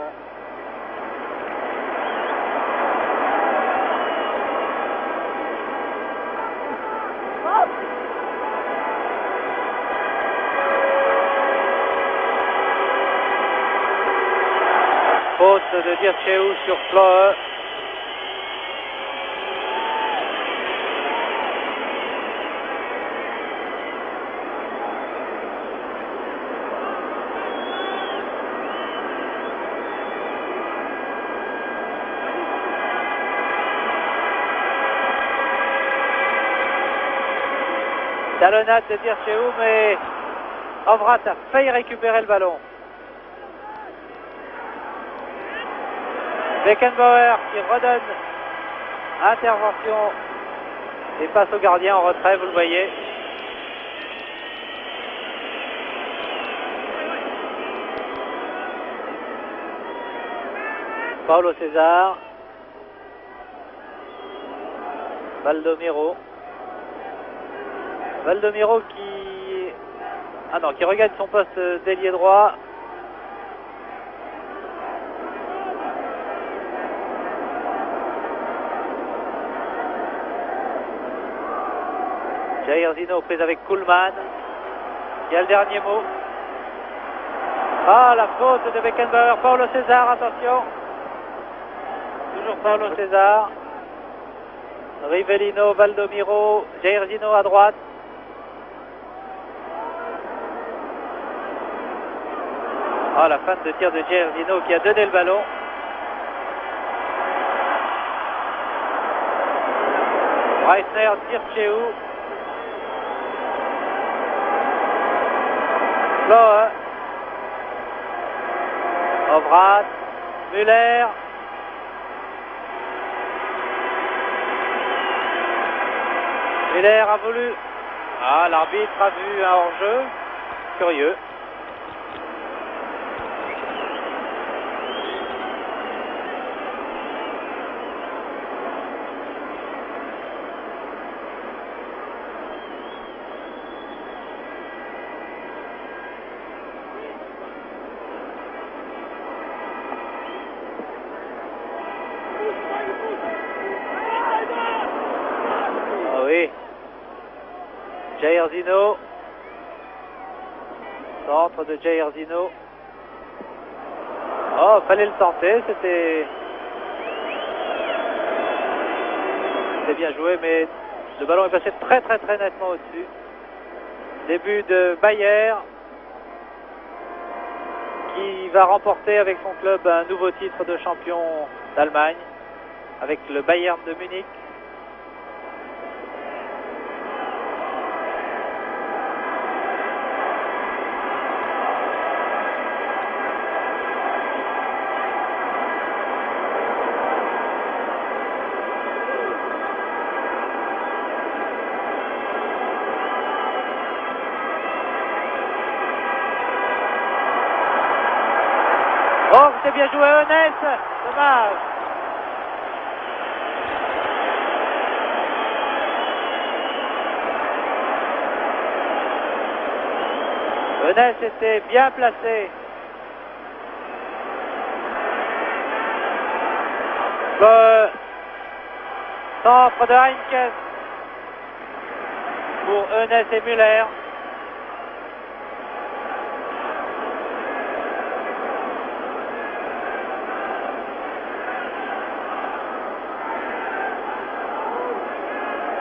Speaker 1: Faute de Dirceu sur Floe. Talonnade de Dirceu, mais Ovrat a failli récupérer le ballon. Beckenbauer qui redonne intervention et passe au gardien en retrait, vous le voyez. Paulo César. Valdomiro. Valdomiro qui regagne son poste d'ailier droit. Jair Zino prise avec Kuhlmann. Il y a le dernier mot. Ah, la faute de Beckenbauer. Paulo César, attention. Toujours Paulo César. Rivellino, Valdomiro, Jair Zino à droite. Ah, la fin de tir de Jair Zino qui a donné le ballon. Reisner, Dirceu. Floe. Ovrat. Müller. Müller a voulu. Ah, l'arbitre a vu un hors-jeu. Curieux. Jair Zino. Centre de Jair Zino. Oh, fallait le tenter, c'était bien joué, mais le ballon est passé très nettement au-dessus. Début de Bayer qui va remporter avec son club un nouveau titre de champion d'Allemagne avec le Bayern de Munich. Oh, c'est bien joué, Eunès. Dommage. Eunès était bien placé. Le centre de Heinkes pour Eunès et Müller.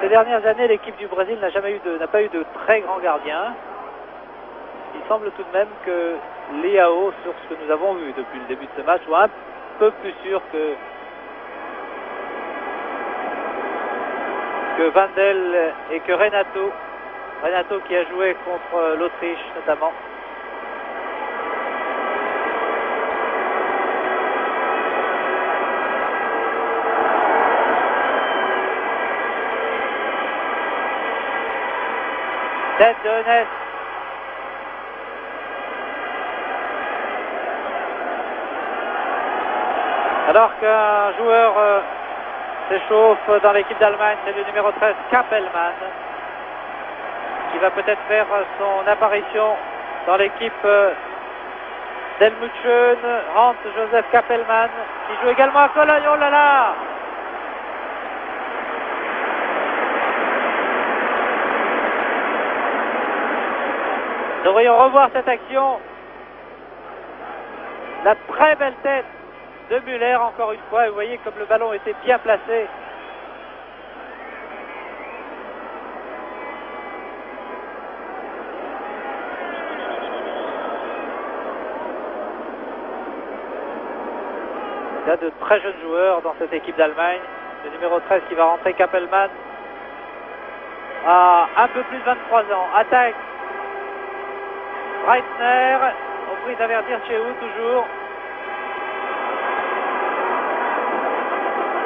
Speaker 1: Ces dernières années, l'équipe du Brésil n'a pas eu de très grands gardiens. Il semble tout de même que Leao, sur ce que nous avons vu depuis le début de ce match, soit un peu plus sûr que Wendel et que Renato. Renato qui a joué contre l'Autriche notamment. Tête de Eunès. Alors qu'un joueur s'échauffe dans l'équipe d'Allemagne, c'est le numéro 13 Kappelmann qui va peut-être faire son apparition dans l'équipe d'Helmut Schön. Hans Josef Kappelmann qui joue également à Cologne. Oh là là! Nous devrions revoir cette action. La très belle tête de Müller encore une fois. Vous voyez comme le ballon était bien placé. Il y a de très jeunes joueurs dans cette équipe d'Allemagne. Le numéro 13 qui va rentrer, Kappelmann, à un peu plus de 23 ans. Attaque Breitner, au prix d'avertir chez où toujours.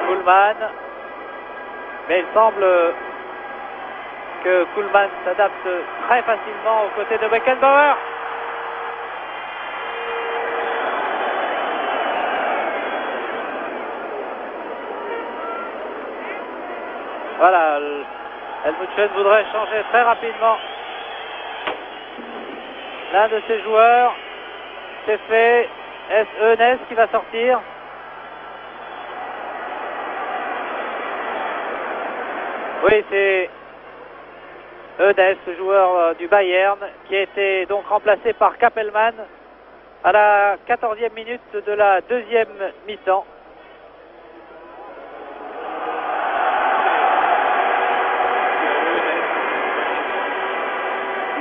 Speaker 1: Kuhlmann. Mais il semble que Kuhlmann s'adapte très facilement aux côtés de Beckenbauer. Voilà, Helmut Schön voudrait changer très rapidement l'un de ses joueurs. C'est fait. Est-ce Eunès qui va sortir? Oui, c'est Eunès, le joueur du Bayern, qui a été donc remplacé par Kappelmann à la 14e minute de la deuxième mi-temps.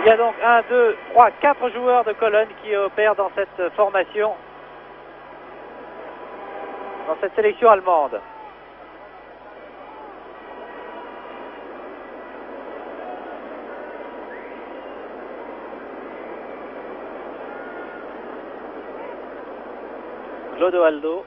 Speaker 1: Il y a donc 1, 2, 3, 4 joueurs de Cologne qui opèrent dans cette formation, dans cette sélection allemande. Clodoaldo.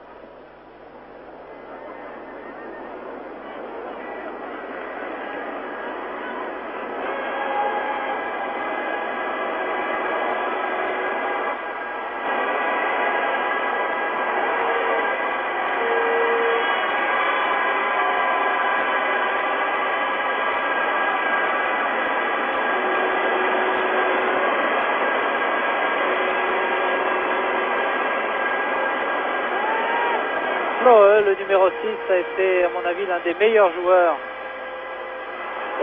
Speaker 1: Le numéro 6 a été, à mon avis, l'un des meilleurs joueurs.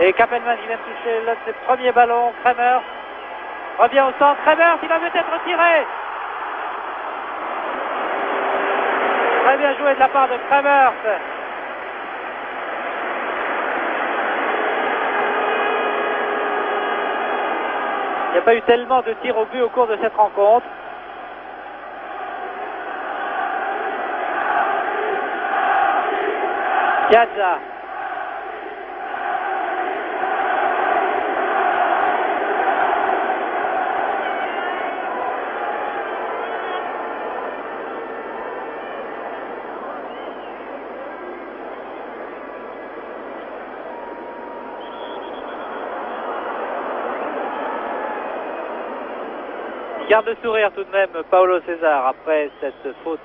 Speaker 1: Et Kappelmann qui vient de toucher l'un de ses premiers ballons. Kremers revient au centre. Kremers, il va peut-être retirer. Très bien joué de la part de Kremers. Il n'y a pas eu tellement de tirs au but au cours de cette rencontre. Piazza. Il garde le sourire tout de même, Paulo César, après cette faute.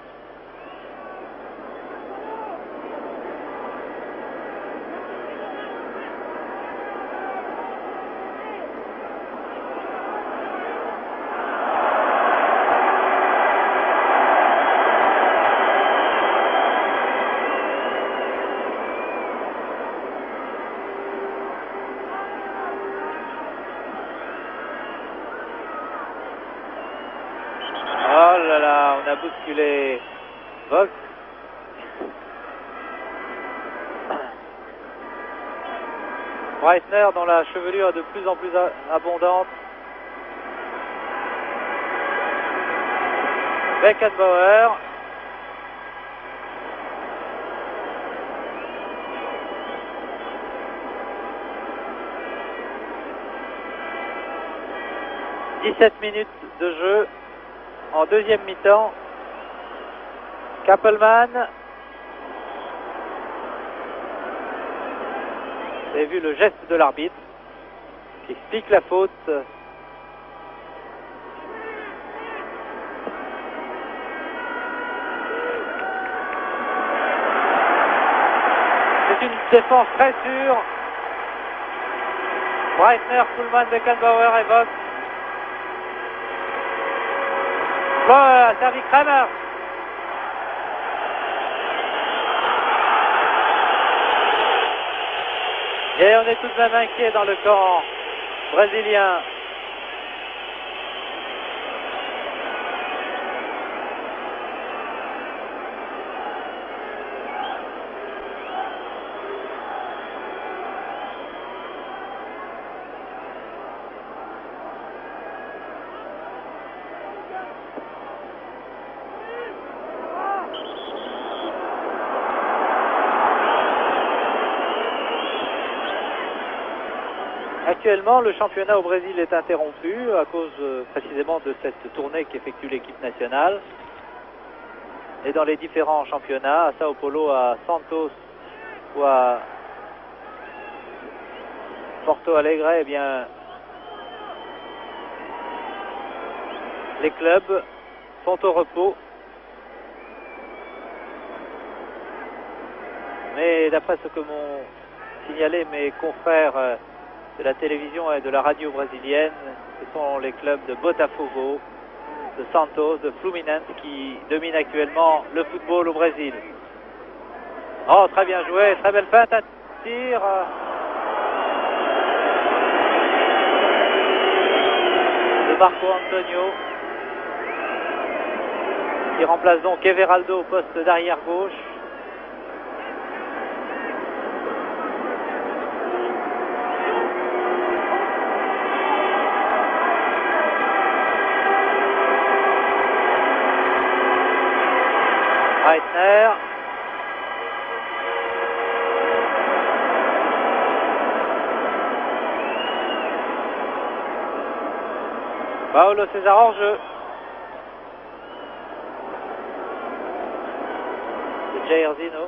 Speaker 1: On a bousculé Vogt. Breitner dont la chevelure est de plus en plus abondante. Beckenbauer. « 17 minutes de jeu en deuxième mi-temps. Kappelmann. Vous avez vu le geste de l'arbitre qui explique la faute. défense très sûre. Breitner, Kuhlmann, Beckenbauer et Vogt. A servi Kramer. Et on est tout de même inquiet dans le camp brésilien. Actuellement, le championnat au Brésil est interrompu à cause précisément de cette tournée qu'effectue l'équipe nationale. Et dans les différents championnats, à Sao Paulo, à Santos ou à Porto Alegre, eh bien, les clubs sont au repos. Mais d'après ce que m'ont signalé mes confrères de la télévision et de la radio brésilienne, ce sont les clubs de Botafogo, de Santos, de Fluminense qui dominent actuellement le football au Brésil. Oh, très bien joué, très belle feinte à tir. De Marco Antonio, qui remplace donc Everaldo au poste d'arrière gauche. Breitner. Paulo César en jeu. De Jairzinho.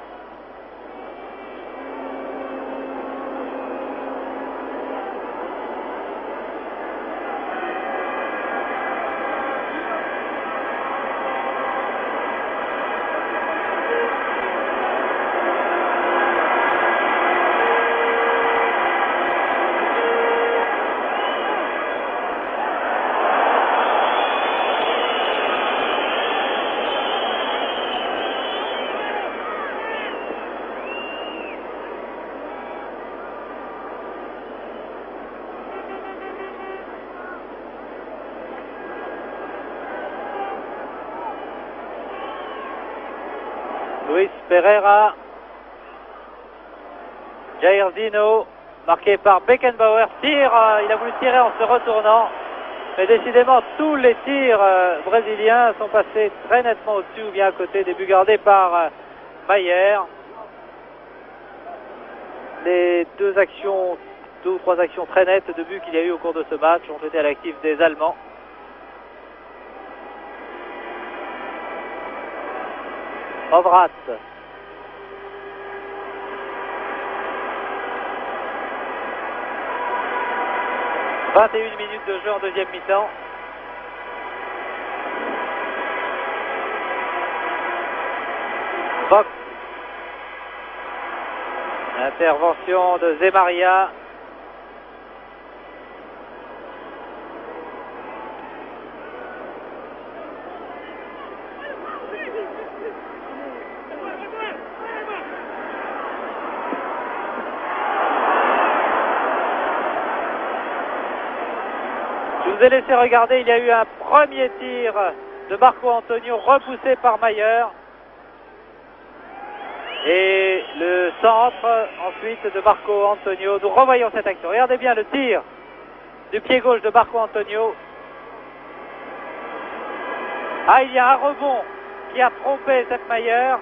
Speaker 1: Luis Pereira. Jairzinho, marqué par Beckenbauer. Tire, il a voulu tirer en se retournant. Mais décidément, tous les tirs brésiliens sont passés très nettement au-dessus ou bien à côté des buts gardés par Maier. Les deux ou trois actions très nettes de buts qu'il y a eu au cours de ce match ont été à l'actif des Allemands. Ovrat. « 21 minutes de jeu en deuxième mi-temps. Vogt. Intervention de Zemaria. Je vous ai laissé regarder, il y a eu un premier tir de Marco Antonio repoussé par Maier. Et le centre ensuite de Marco Antonio. Nous revoyons cette action. Regardez bien le tir du pied gauche de Marco Antonio. Ah, il y a un rebond qui a trompé cette Maier.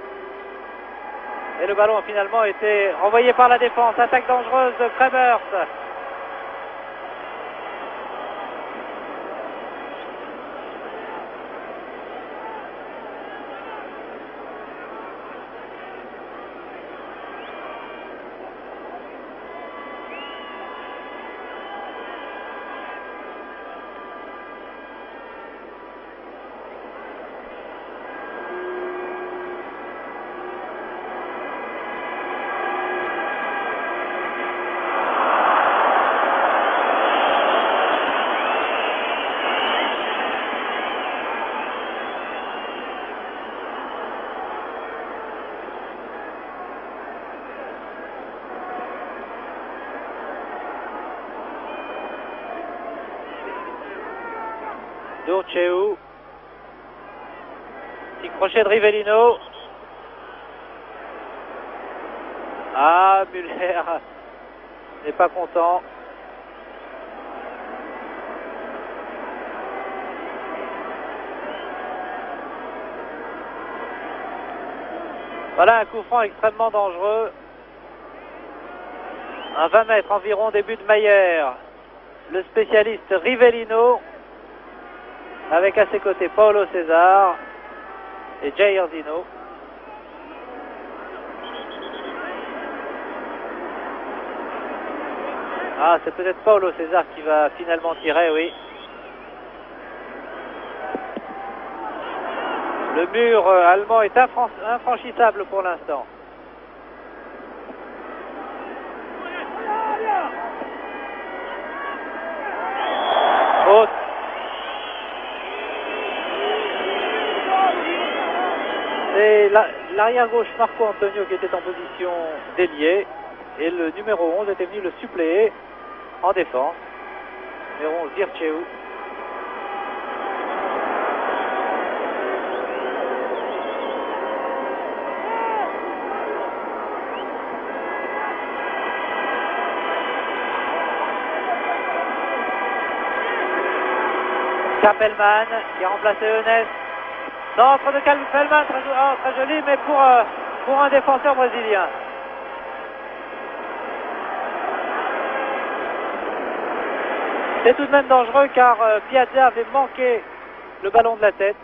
Speaker 1: Et le ballon a finalement été renvoyé par la défense. Attaque dangereuse de Kremers. Durcheu. Petit crochet de Rivellino. Ah, Müller n'est pas content. Voilà un coup franc extrêmement dangereux. Un 20 mètres environ, début de Mayer. Le spécialiste Rivellino. Avec à ses côtés Paulo César et Jair Zino. Ah, c'est peut-être Paulo César qui va finalement tirer, oui. Le mur allemand est infranchissable pour l'instant. Haute. C'est l'arrière gauche Marco Antonio qui était en position d'ailier. Et le numéro 11 était venu le suppléer en défense. Numéro 11, Dircheu. Kappelman qui a remplacé Eunès. Centre de Kappelman, très joli, mais pour un défenseur brésilien. C'est tout de même dangereux car Piazza avait manqué le ballon de la tête.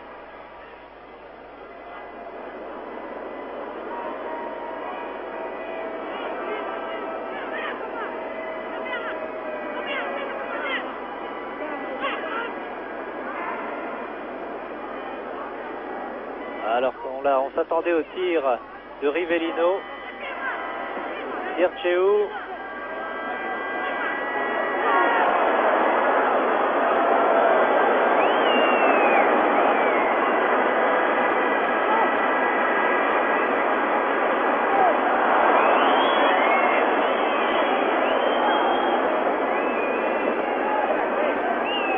Speaker 1: Alors on s'attendait au tir de Rivellino. Dircheu.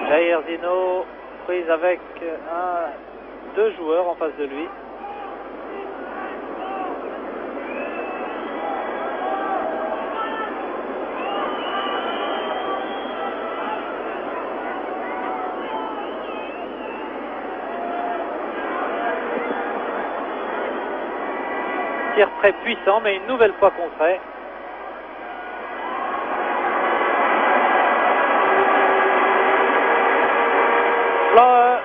Speaker 1: Jair Zino prise avec deux joueurs en face de lui. Tir très puissant, mais une nouvelle fois contré. Blanc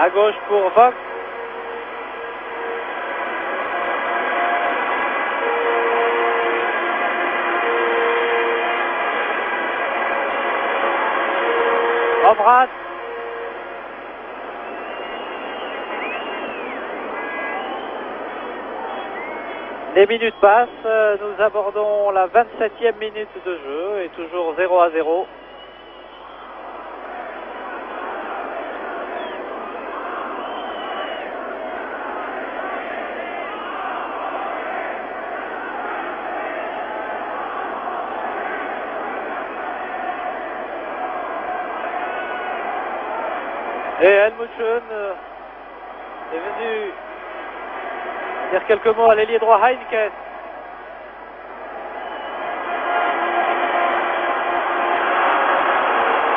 Speaker 1: à gauche pour Vogt. Obrat. Les minutes passent, nous abordons la 27e minute de jeu et toujours 0-0. Et Helmut Schön est venu dire quelques mots à l'ailier droit Heinkes.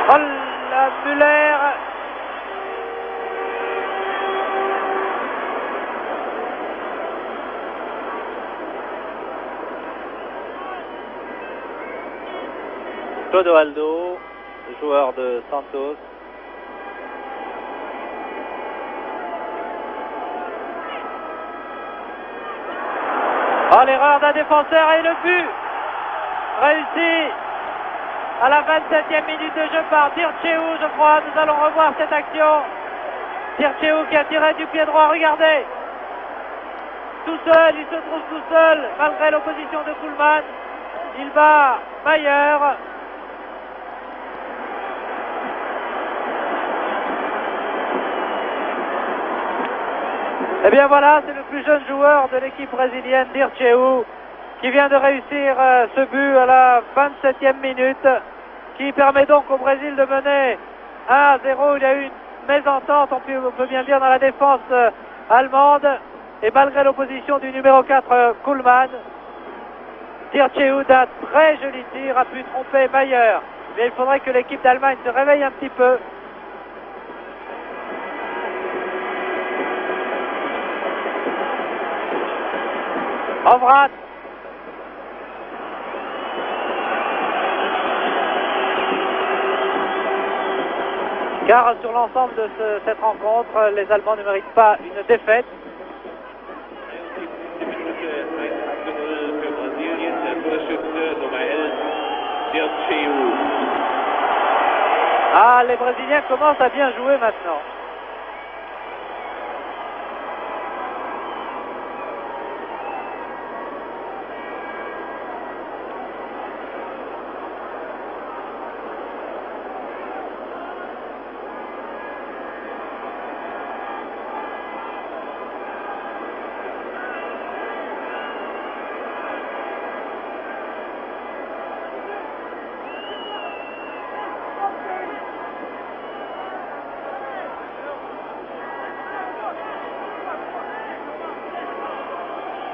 Speaker 1: Oh la Müller. Clodoaldo, joueur de Santos. Oh, l'erreur d'un défenseur et le but réussi à la 27e minute de jeu par Dircheu, je crois. Nous allons revoir cette action. Dircheu qui a tiré du pied droit, regardez. Tout seul, il se trouve tout seul malgré l'opposition de Kuhlmann. Il bat Mayer. Et bien voilà, c'est le plus jeune joueur de l'équipe brésilienne, Dircheu, qui vient de réussir ce but à la 27e minute. qui permet donc au Brésil de mener 1-0. Il y a eu une mésentente, on peut bien le dire, dans la défense allemande. Et malgré l'opposition du numéro 4, Kuhlmann, Dirceu d'un très joli tir a pu tromper Mayer. Mais il faudrait que l'équipe d'Allemagne se réveille un petit peu. Ovrath. Car sur l'ensemble de cette rencontre, les Allemands ne méritent pas une défaite. Ah, les Brésiliens commencent à bien jouer maintenant.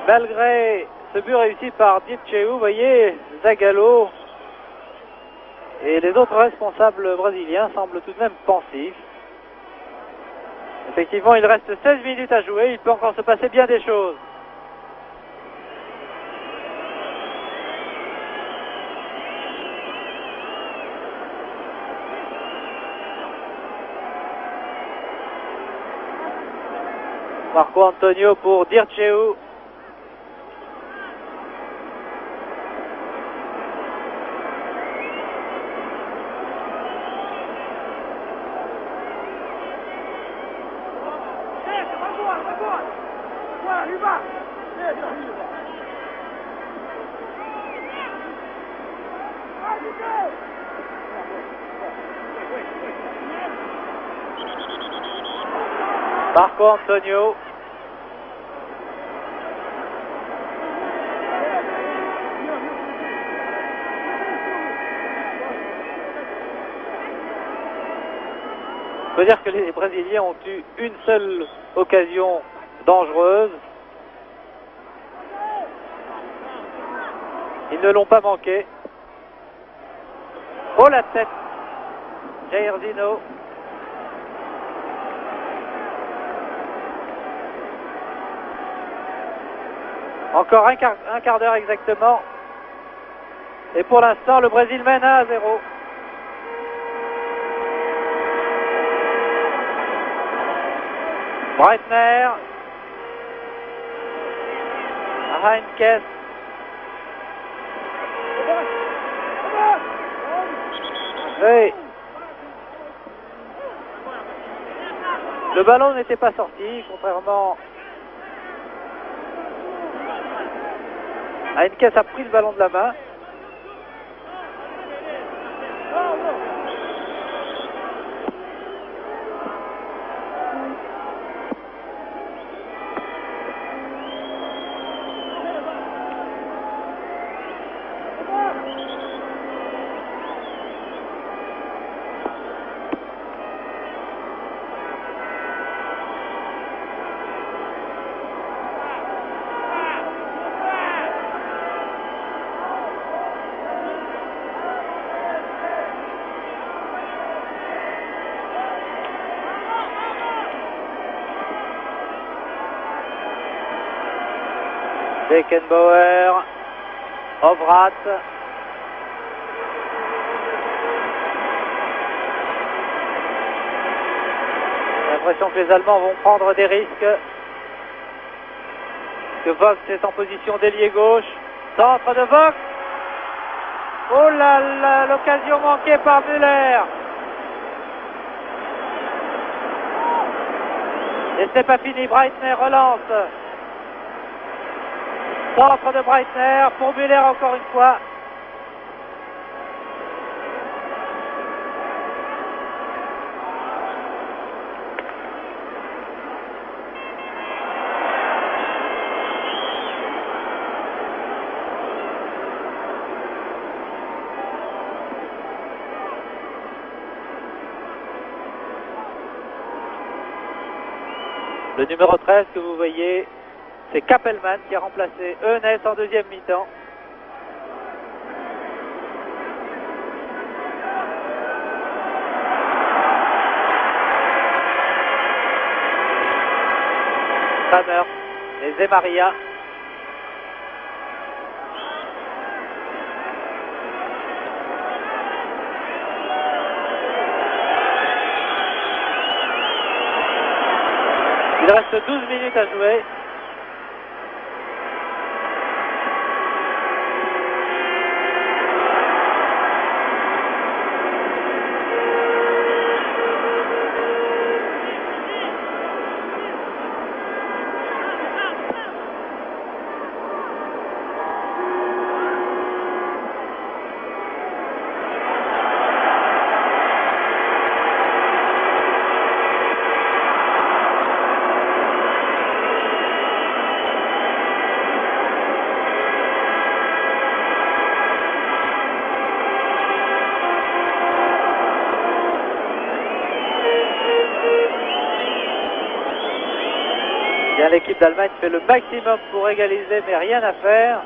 Speaker 1: Malgré ce but réussi par Dirceu, vous voyez, Zagallo et les autres responsables brésiliens semblent tout de même pensifs. Effectivement, il reste 16 minutes à jouer, il peut encore se passer bien des choses. Marco Antonio pour Dirceu. Marco Antonio. Il faut dire que les Brésiliens ont eu une seule occasion dangereuse. Ils ne l'ont pas manqué. Oh, la tête, Jairzinho. Encore un quart d'heure exactement. Et pour l'instant, le Brésil mène 1-0. Breitner. Heinkes. Oui. Le ballon n'était pas sorti, contrairement. Heinkes a pris le ballon de la main. Beckenbauer, Ovrath. J'ai l'impression que les Allemands vont prendre des risques. Que Vogt est en position d'ailier gauche. Centre de Vogt. Oh là là, l'occasion manquée par Müller. Et c'est pas fini, Breitner relance. Centre de Breitner pour Müller encore une fois. Le numéro 13 que vous voyez, c'est Kappelmann qui a remplacé Eunès en deuxième mi-temps. Tanner et Zemaria. Il reste 12 minutes à jouer. L'équipe d'Allemagne fait le maximum pour égaliser, mais rien à faire.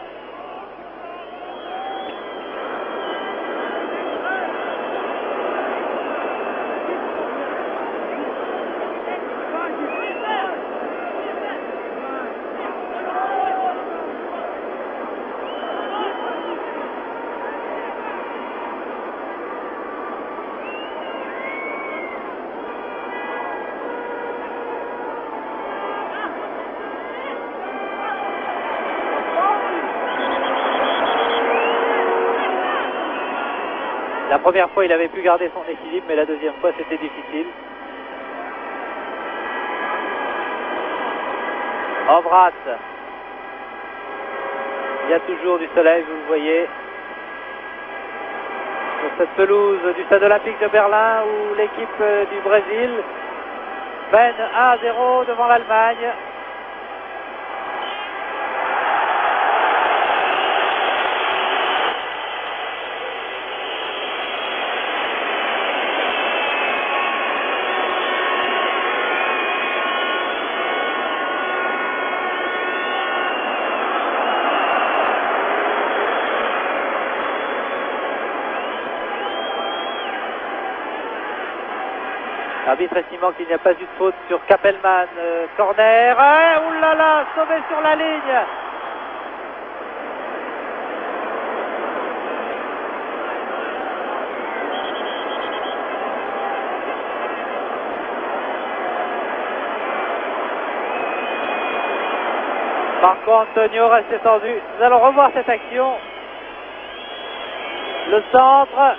Speaker 1: La première fois, il avait pu garder son équilibre, mais la deuxième fois, c'était difficile. Ovrat. Il y a toujours du soleil, vous le voyez. Sur cette pelouse du Stade Olympique de Berlin, où l'équipe du Brésil mène 1-0 devant l'Allemagne. L'arbitre estimant qu'il n'y a pas eu de faute sur Kappelmann. Corner. Oulala, sauvé sur la ligne. Marco Antonio reste étendu. Nous allons revoir cette action. Le centre.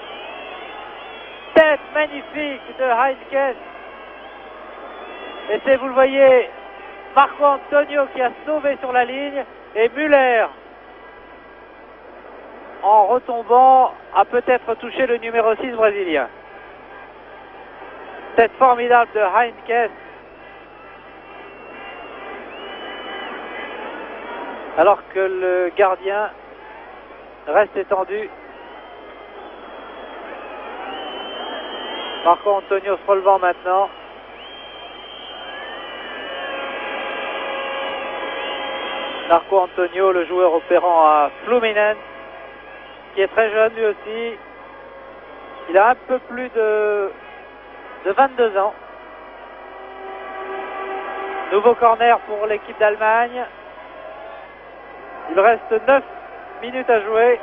Speaker 1: Tête magnifique de Heinkes. Et c'est, vous le voyez, Marco Antonio qui a sauvé sur la ligne. Et Müller, en retombant, a peut-être touché le numéro 6 brésilien. Tête formidable de Heinkes. Alors que le gardien reste étendu. Marco Antonio se relevant maintenant. Marco Antonio, le joueur opérant à Fluminense, qui est très jeune lui aussi. Il a un peu plus de 22 ans. Nouveau corner pour l'équipe d'Allemagne. Il reste 9 minutes à jouer.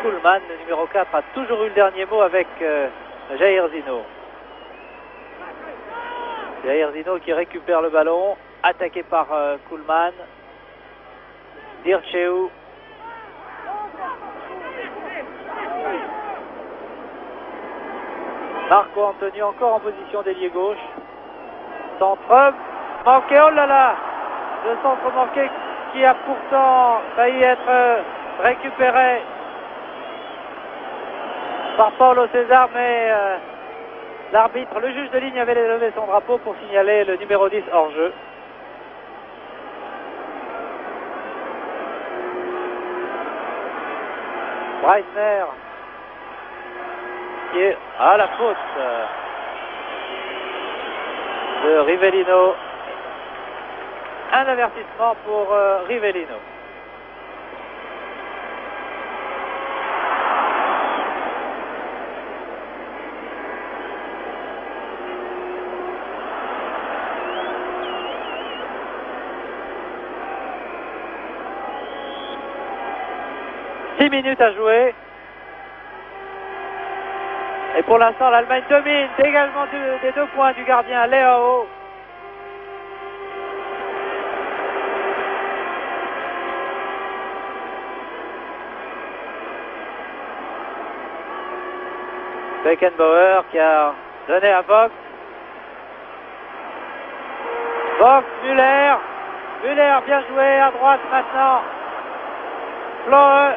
Speaker 1: Kuhlmann. Le numéro 4 a toujours eu le dernier mot avec Jair Zino. Jair Zino qui récupère le ballon, attaqué par Kuhlmann. Dirceu. Marco Antonio encore en position d'ailier gauche. Centre manqué, oh là là! Le centre manqué qui a pourtant failli être récupéré par Paulo César, mais l'arbitre, le juge de ligne avait levé son drapeau pour signaler le numéro 10 hors jeu. Breitner qui est à la faute de Rivellino. Un avertissement pour Rivellino. Six minutes à jouer. Et pour l'instant, l'Allemagne domine. Dégagement des 2 points du gardien Leao. Beckenbauer qui a donné à Vogt. Vogt, Müller. Müller bien joué à droite maintenant. Flöhe.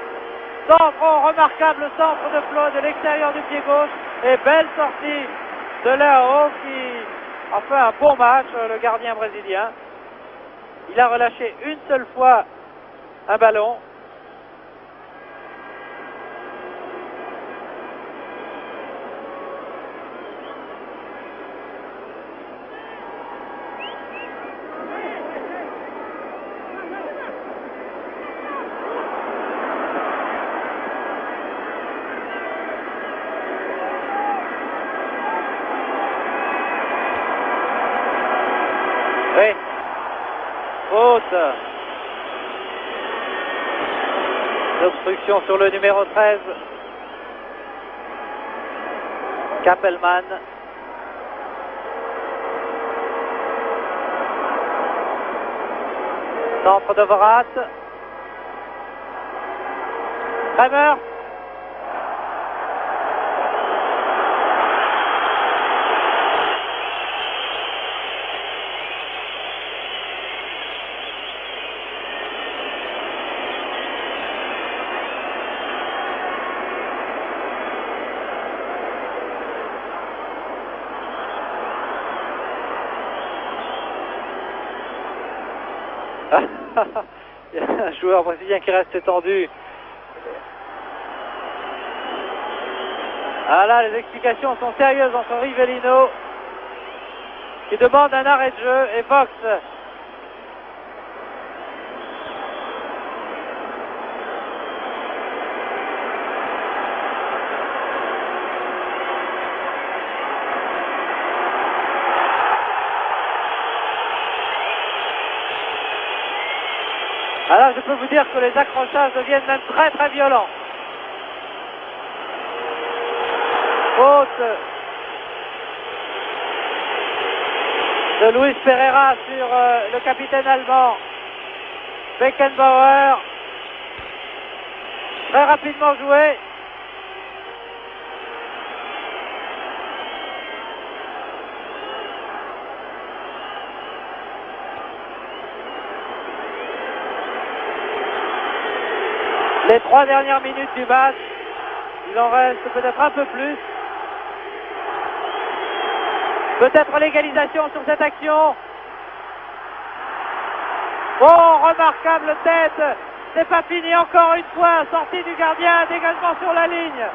Speaker 1: Centre, oh, remarquable centre de Flöhe de l'extérieur du pied gauche. Et belle sortie de Leao qui a fait un bon match, le gardien brésilien. Il a relâché une seule fois un ballon. Oui. Faute. L'obstruction sur le numéro 13. Kappelmann. Centre de Vorat. Kramer. Il y a un joueur brésilien qui reste étendu. Ah là, les explications sont sérieuses entre Rivellino qui demande un arrêt de jeu et Vogt. Alors je peux vous dire que les accrochages deviennent même très très violents. Faute de Luis Pereira sur le capitaine allemand Beckenbauer. Très rapidement joué. Les 3 dernières minutes du match, il en reste peut-être un peu plus. Peut-être l'égalisation sur cette action. Oh, remarquable tête. C'est pas fini encore une fois. Sortie du gardien, dégagement sur la ligne.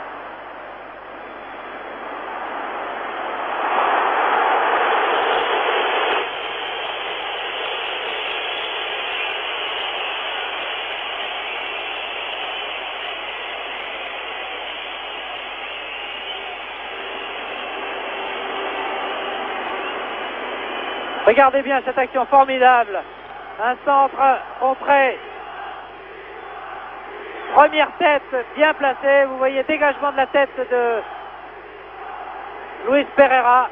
Speaker 1: Regardez bien cette action formidable. Un centre contré. Première tête bien placée, vous voyez dégagement de la tête de Luis Pereira.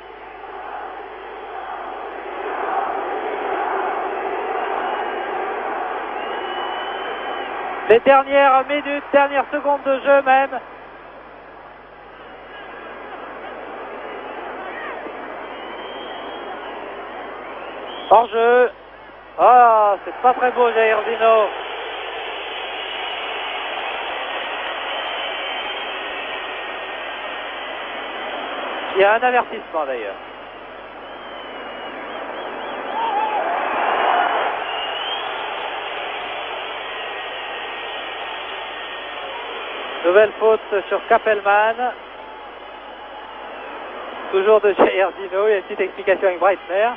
Speaker 1: Les dernières minutes, dernières secondes de jeu même. Hors jeu. Ah, c'est pas très beau, Jair Zino. Il y a un avertissement d'ailleurs. Nouvelle faute sur Kappelman. Toujours de Jair Zino. Il y a une petite explication avec Breitner.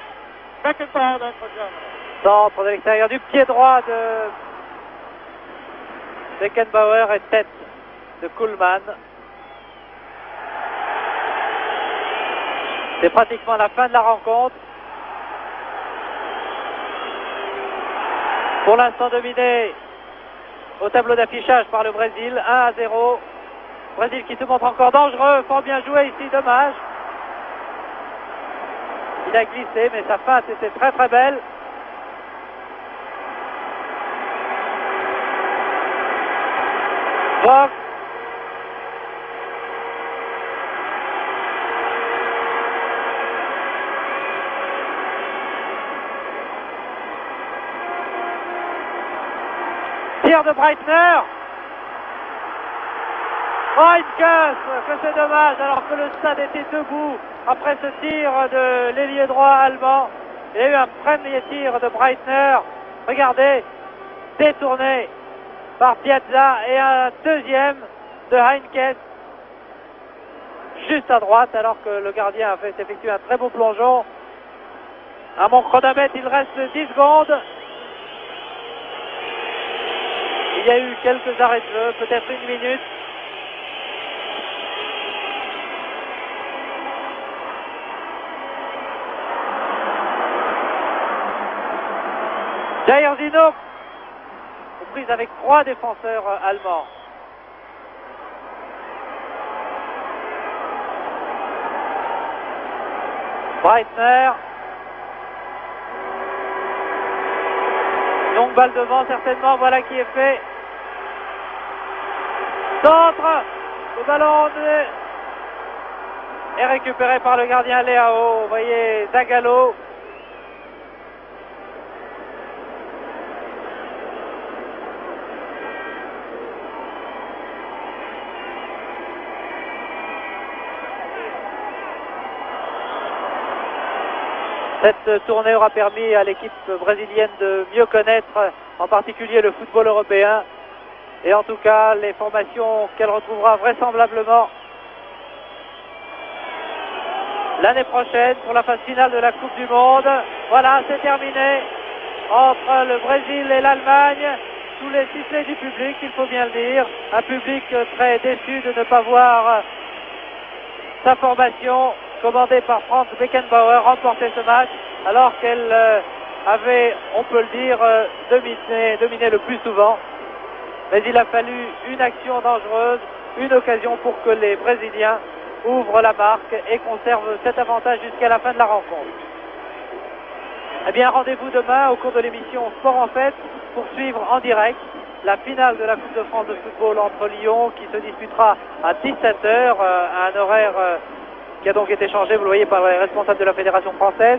Speaker 1: Centre de l'extérieur du pied droit de Beckenbauer et tête de Kuhlmann. C'est pratiquement la fin de la rencontre. Pour l'instant dominé au tableau d'affichage par le Brésil, 1-0. Brésil qui se montre encore dangereux, fort bien joué ici, dommage. Il a glissé, mais sa feinte était très très belle. Vogt. Tir de Breitner. Oh, une casse, que c'est dommage, alors que le stade était debout après ce tir de l'ailier droit allemand. Il y a eu un premier tir de Breitner. Regardez, détourné par Piazza, et un deuxième de Heinkes juste à droite, alors que le gardien a fait effectuer un très beau plongeon. À mon chronomètre, il reste 10 secondes. Il y a eu quelques arrêts de jeu, peut-être une minute. Jair Zino, prise avec 3 défenseurs allemands. Breitner. Longue balle devant, certainement, voilà qui est fait. Centre, le ballon est récupéré par le gardien Leao. Vous voyez Zagallo. Cette tournée aura permis à l'équipe brésilienne de mieux connaître en particulier le football européen et en tout cas les formations qu'elle retrouvera vraisemblablement l'année prochaine pour la phase finale de la Coupe du Monde. Voilà, c'est terminé entre le Brésil et l'Allemagne. Sous les sifflets du public, il faut bien le dire. Un public très déçu de ne pas voir sa formation commandée par Franz Beckenbauer remporter ce match alors qu'elle avait, on peut le dire, dominé le plus souvent. Mais il a fallu une action dangereuse, une occasion pour que les Brésiliens ouvrent la marque et conservent cet avantage jusqu'à la fin de la rencontre. Eh bien, rendez-vous demain au cours de l'émission Sport en Fête pour suivre en direct la finale de la Coupe de France de football entre Lyon qui se disputera à 17h, à un horaire qui a donc été changé, vous le voyez, par les responsables de la Fédération française.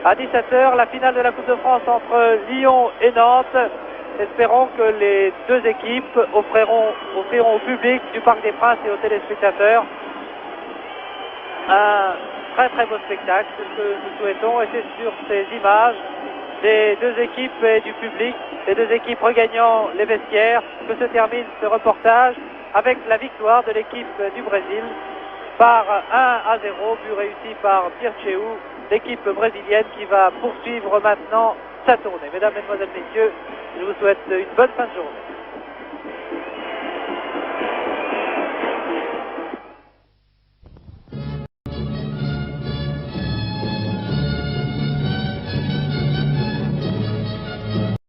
Speaker 1: À 17h, la finale de la Coupe de France entre Lyon et Nantes. Espérons que les deux équipes offriront au public du Parc des Princes et aux téléspectateurs un très très beau spectacle, c'est ce que nous souhaitons, et c'est sur ces images des deux équipes et du public, les deux équipes regagnant les vestiaires, que se termine ce reportage avec la victoire de l'équipe du Brésil par 1-0, but réussi par Pirceu, l'équipe brésilienne qui va poursuivre maintenant sa tournée. Mesdames, Mesdemoiselles, Messieurs, je vous souhaite une bonne fin de journée.